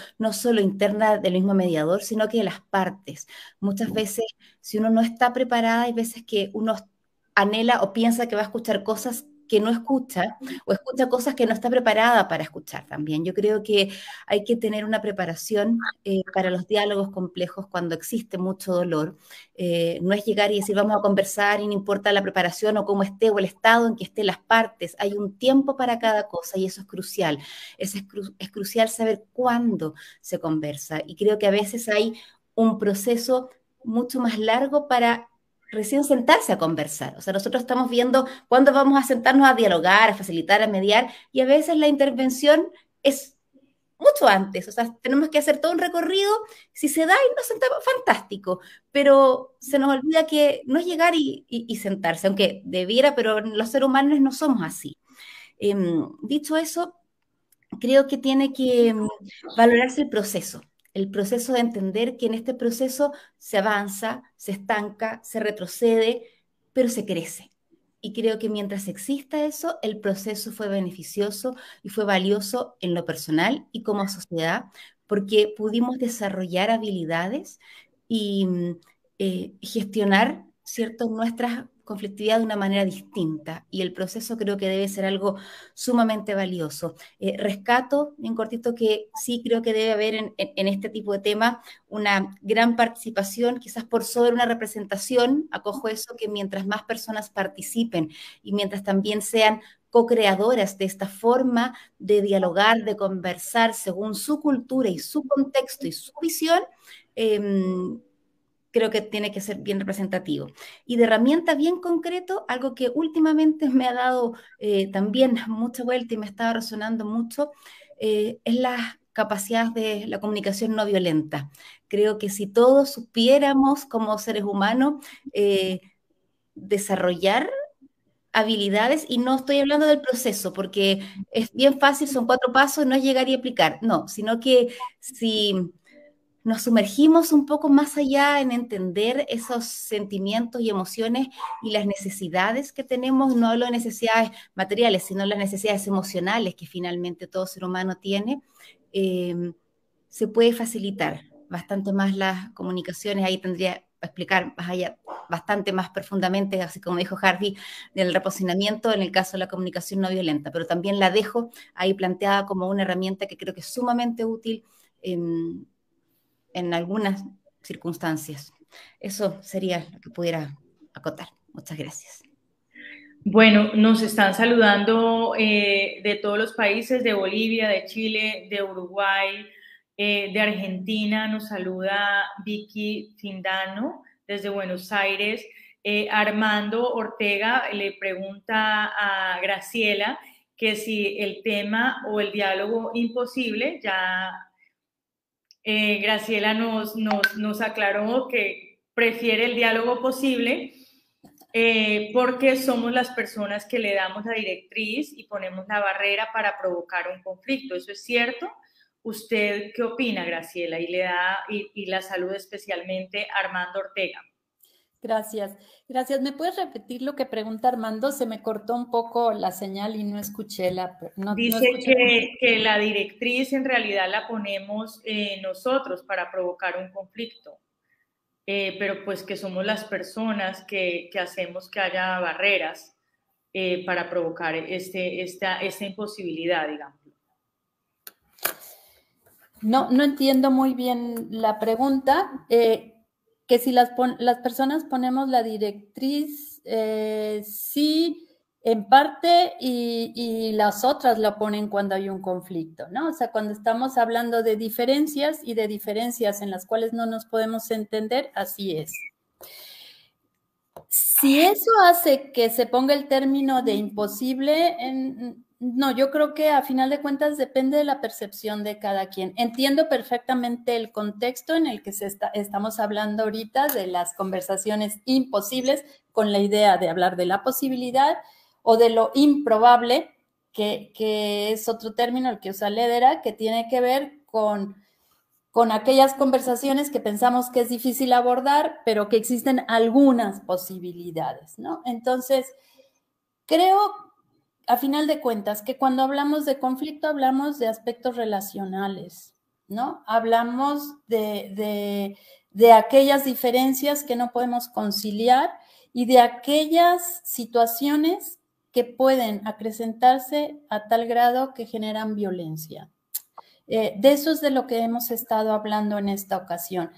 interna del mismo mediador, sino que de las partes. Muchas veces, si uno no está preparada, hay veces que uno anhela o piensa que va a escuchar cosas que no escucha, o escucha cosas que no está preparada para escuchar también. Yo creo que hay que tener una preparación para los diálogos complejos cuando existe mucho dolor. No es llegar y decir vamos a conversar y no importa la preparación o cómo esté o el estado en que estén las partes. Hay un tiempo para cada cosa y eso es crucial. Es crucial saber cuándo se conversa y creo que a veces hay un proceso mucho más largo para recién sentarse a conversar. O sea, nosotros estamos viendo cuándo vamos a sentarnos a dialogar, a facilitar, a mediar, y a veces la intervención es mucho antes. O sea, tenemos que hacer todo un recorrido. Si se da y nos sentamos, fantástico. Pero se nos olvida que no es llegar y sentarse, aunque debiera, pero los seres humanos no somos así. Dicho eso, creo que tiene que valorarse el proceso. el proceso de entender que en este proceso se avanza, se estanca, se retrocede, pero se crece. Y creo que mientras exista eso, el proceso fue beneficioso y fue valioso en lo personal y como sociedad, porque pudimos desarrollar habilidades y gestionar, ¿cierto?, nuestras conflictividad de una manera distinta, y el proceso creo que debe ser algo sumamente valioso. Rescato, en cortito, que sí creo que debe haber en este tipo de temas una gran participación, quizás por sobre una representación. Acojo eso, que mientras más personas participen y mientras también sean co-creadoras de esta forma de dialogar, de conversar según su cultura y su contexto y su visión, creo que tiene que ser bien representativo. Y de herramienta bien concreto, algo que últimamente me ha dado también mucha vuelta y me estaba resonando mucho, es las capacidades de la comunicación no violenta. Creo que si todos supiéramos como seres humanos desarrollar habilidades, y no estoy hablando del proceso, porque es bien fácil, son 4 pasos, no es llegar y aplicar, no, sino que si nos sumergimos un poco más allá en entender esos sentimientos y emociones y las necesidades que tenemos. No hablo de necesidades materiales, sino las necesidades emocionales que finalmente todo ser humano tiene, se puede facilitar bastante más las comunicaciones. Ahí tendría que explicar más allá, bastante más profundamente, así como dijo Harvey, del reposicionamiento en el caso de la comunicación no violenta, pero también la dejo ahí planteada como una herramienta que creo que es sumamente útil en algunas circunstancias. Eso sería lo que pudiera acotar. Muchas gracias. Bueno, nos están saludando de todos los países, de Bolivia, de Chile, de Uruguay, de Argentina. Nos saluda Vicky Findano desde Buenos Aires. Armando Ortega le pregunta a Graciela que si el tema o el diálogo imposible, ya Graciela nos aclaró que prefiere el diálogo posible, porque somos las personas que le damos la directriz y ponemos la barrera para provocar un conflicto. ¿Eso es cierto? ¿Usted qué opina, Graciela? Y la saluda especialmente Armando Ortega. Gracias. Gracias. ¿Me puedes repetir lo que pregunta Armando? Se me cortó un poco la señal y no escuché la... Dice que la directriz en realidad la ponemos nosotros para provocar un conflicto. Pero pues que somos las personas que hacemos que haya barreras para provocar esta imposibilidad, digamos. No entiendo muy bien la pregunta. Que si las personas ponemos la directriz, sí, en parte, y las otras la ponen cuando hay un conflicto, ¿no? O sea, cuando estamos hablando de diferencias y de diferencias en las cuales no nos podemos entender, así es. Si eso hace que se ponga el término de imposible, no, yo creo que a final de cuentas depende de la percepción de cada quien. Entiendo perfectamente el contexto en el que estamos hablando ahorita de las conversaciones imposibles, con la idea de hablar de la posibilidad o de lo improbable, que es otro término el que usa Lederer, que tiene que ver con aquellas conversaciones que pensamos que es difícil abordar, pero que existen algunas posibilidades, ¿no? Entonces, creo, a final de cuentas, que cuando hablamos de conflicto hablamos de aspectos relacionales, ¿no? Hablamos de aquellas diferencias que no podemos conciliar y de aquellas situaciones que pueden acrecentarse a tal grado que generan violencia. De eso es de lo que hemos estado hablando en esta ocasión.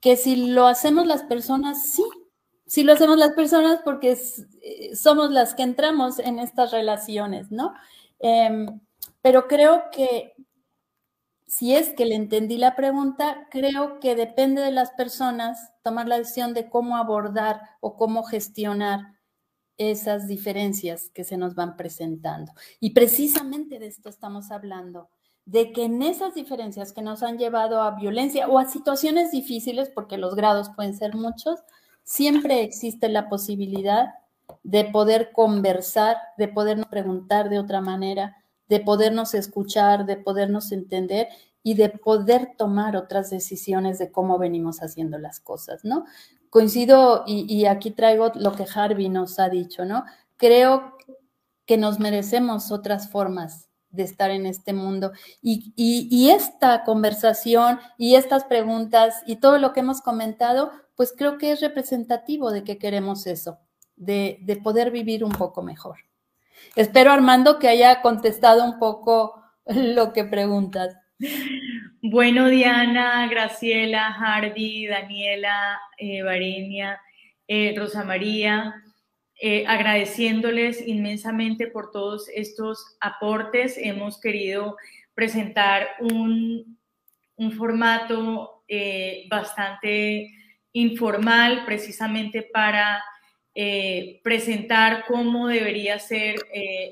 Que si lo hacemos las personas, sí lo hacemos las personas porque somos las que entramos en estas relaciones, ¿no? Pero creo que, si es que le entendí la pregunta, creo que depende de las personas tomar la decisión de cómo abordar o cómo gestionar esas diferencias que se nos van presentando. Y precisamente de esto estamos hablando, de que en esas diferencias que nos han llevado a violencia o a situaciones difíciles, porque los grados pueden ser muchos, siempre existe la posibilidad de poder conversar, de podernos preguntar de otra manera, de podernos escuchar, de podernos entender y de poder tomar otras decisiones de cómo venimos haciendo las cosas, ¿no? Coincido, y aquí traigo lo que Harvey nos ha dicho, ¿no? Creo que nos merecemos otras formas de estar en este mundo. Y esta conversación y estas preguntas y todo lo que hemos comentado, pues creo que es representativo de que queremos eso, de poder vivir un poco mejor. Espero, Armando, que haya contestado un poco lo que preguntas. Bueno, Diana, Graciela, Harvey, Daniela, Varenia, Rosa María, agradeciéndoles inmensamente por todos estos aportes. Hemos querido presentar un formato bastante informal, precisamente para presentar cómo debería ser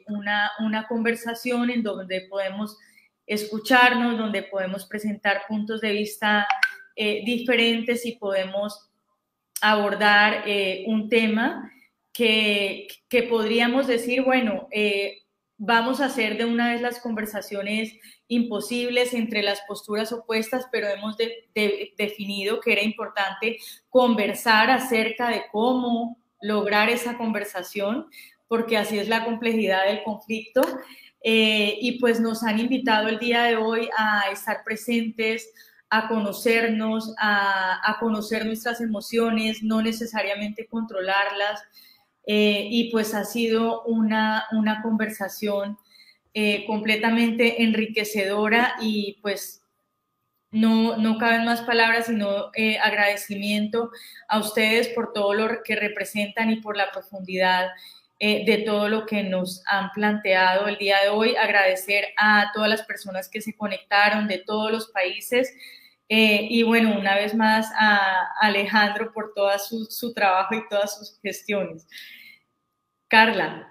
una conversación en donde podemos escucharnos, donde podemos presentar puntos de vista diferentes y podemos abordar un tema que podríamos decir, bueno, vamos a hacer de una vez las conversaciones imposibles entre las posturas opuestas, pero hemos definido que era importante conversar acerca de cómo lograr esa conversación, porque así es la complejidad del conflicto. Y pues nos han invitado el día de hoy a estar presentes, a conocernos, a conocer nuestras emociones, no necesariamente controlarlas. Y pues ha sido una conversación completamente enriquecedora y pues no caben más palabras sino agradecimiento a ustedes por todo lo que representan y por la profundidad de todo lo que nos han planteado el día de hoy. Agradecer a todas las personas que se conectaron de todos los países y bueno, una vez más a Alejandro por todo su trabajo y todas sus gestiones. Carla.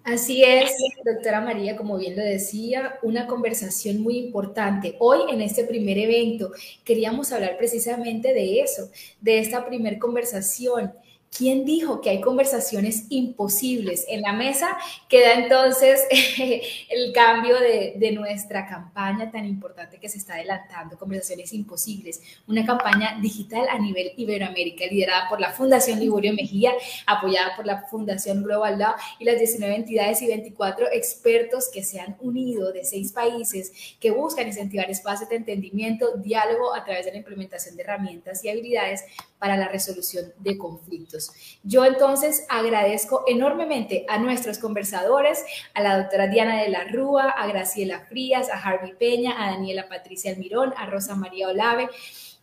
Así es, doctora María, como bien lo decía, una conversación muy importante. Hoy en este primer evento queríamos hablar precisamente de eso, de esta primer conversación. ¿Quién dijo que hay conversaciones imposibles? En la mesa queda entonces el cambio de nuestra campaña tan importante que se está adelantando, Conversaciones Imposibles, una campaña digital a nivel Iberoamérica, liderada por la Fundación Liborio Mejía, apoyada por la Fundación Global Law y las 19 entidades y 24 expertos que se han unido de 6 países que buscan incentivar espacios de entendimiento, diálogo a través de la implementación de herramientas y habilidades para la resolución de conflictos. Yo entonces agradezco enormemente a nuestros conversadores, a la doctora Diana de la Rúa, a Graciela Frías, a Harvey Peña, a Daniela Patricia Almirón, a Rosa María Olave,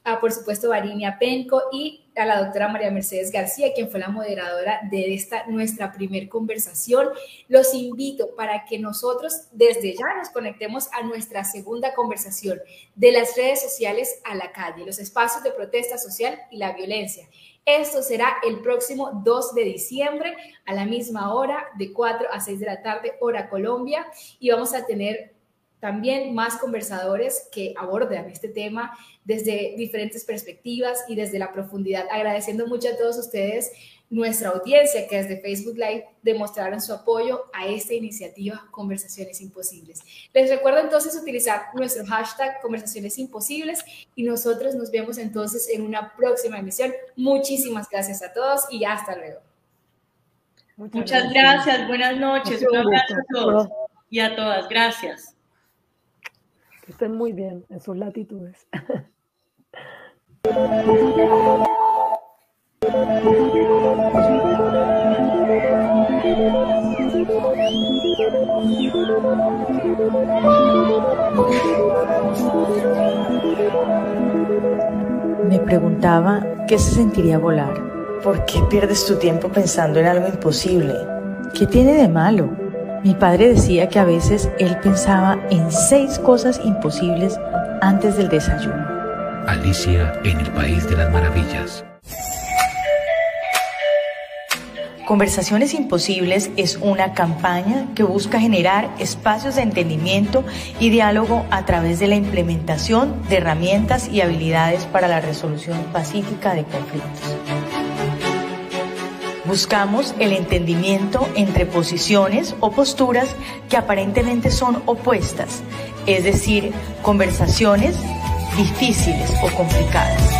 a por supuesto Varinia Penco y a la doctora María Mercedes García, quien fue la moderadora de esta nuestra primer conversación. Los invito para que nosotros desde ya nos conectemos a nuestra segunda conversación de las redes sociales a la calle, los espacios de protesta social y la violencia. Esto será el próximo 2 de diciembre a la misma hora, de 4 a 6 de la tarde, hora Colombia, y vamos a tener también más conversadores que abordan este tema desde diferentes perspectivas y desde la profundidad. Agradeciendo mucho a todos ustedes, nuestra audiencia que desde Facebook Live demostraron su apoyo a esta iniciativa Conversaciones Imposibles. Les recuerdo entonces utilizar nuestro hashtag Conversaciones Imposibles y nosotros nos vemos entonces en una próxima emisión. Muchísimas gracias a todos y hasta luego. Muchas gracias. Buenas noches. Un abrazo a todos y a todas. Gracias. Que estén muy bien en sus latitudes. Me preguntaba qué se sentiría volar. ¿Por qué pierdes tu tiempo pensando en algo imposible? ¿Qué tiene de malo? Mi padre decía que a veces él pensaba en 6 cosas imposibles antes del desayuno. Alicia en el País de las Maravillas. Conversaciones Imposibles es una campaña que busca generar espacios de entendimiento y diálogo a través de la implementación de herramientas y habilidades para la resolución pacífica de conflictos. Buscamos el entendimiento entre posiciones o posturas que aparentemente son opuestas es decir, conversaciones difíciles o complicadas.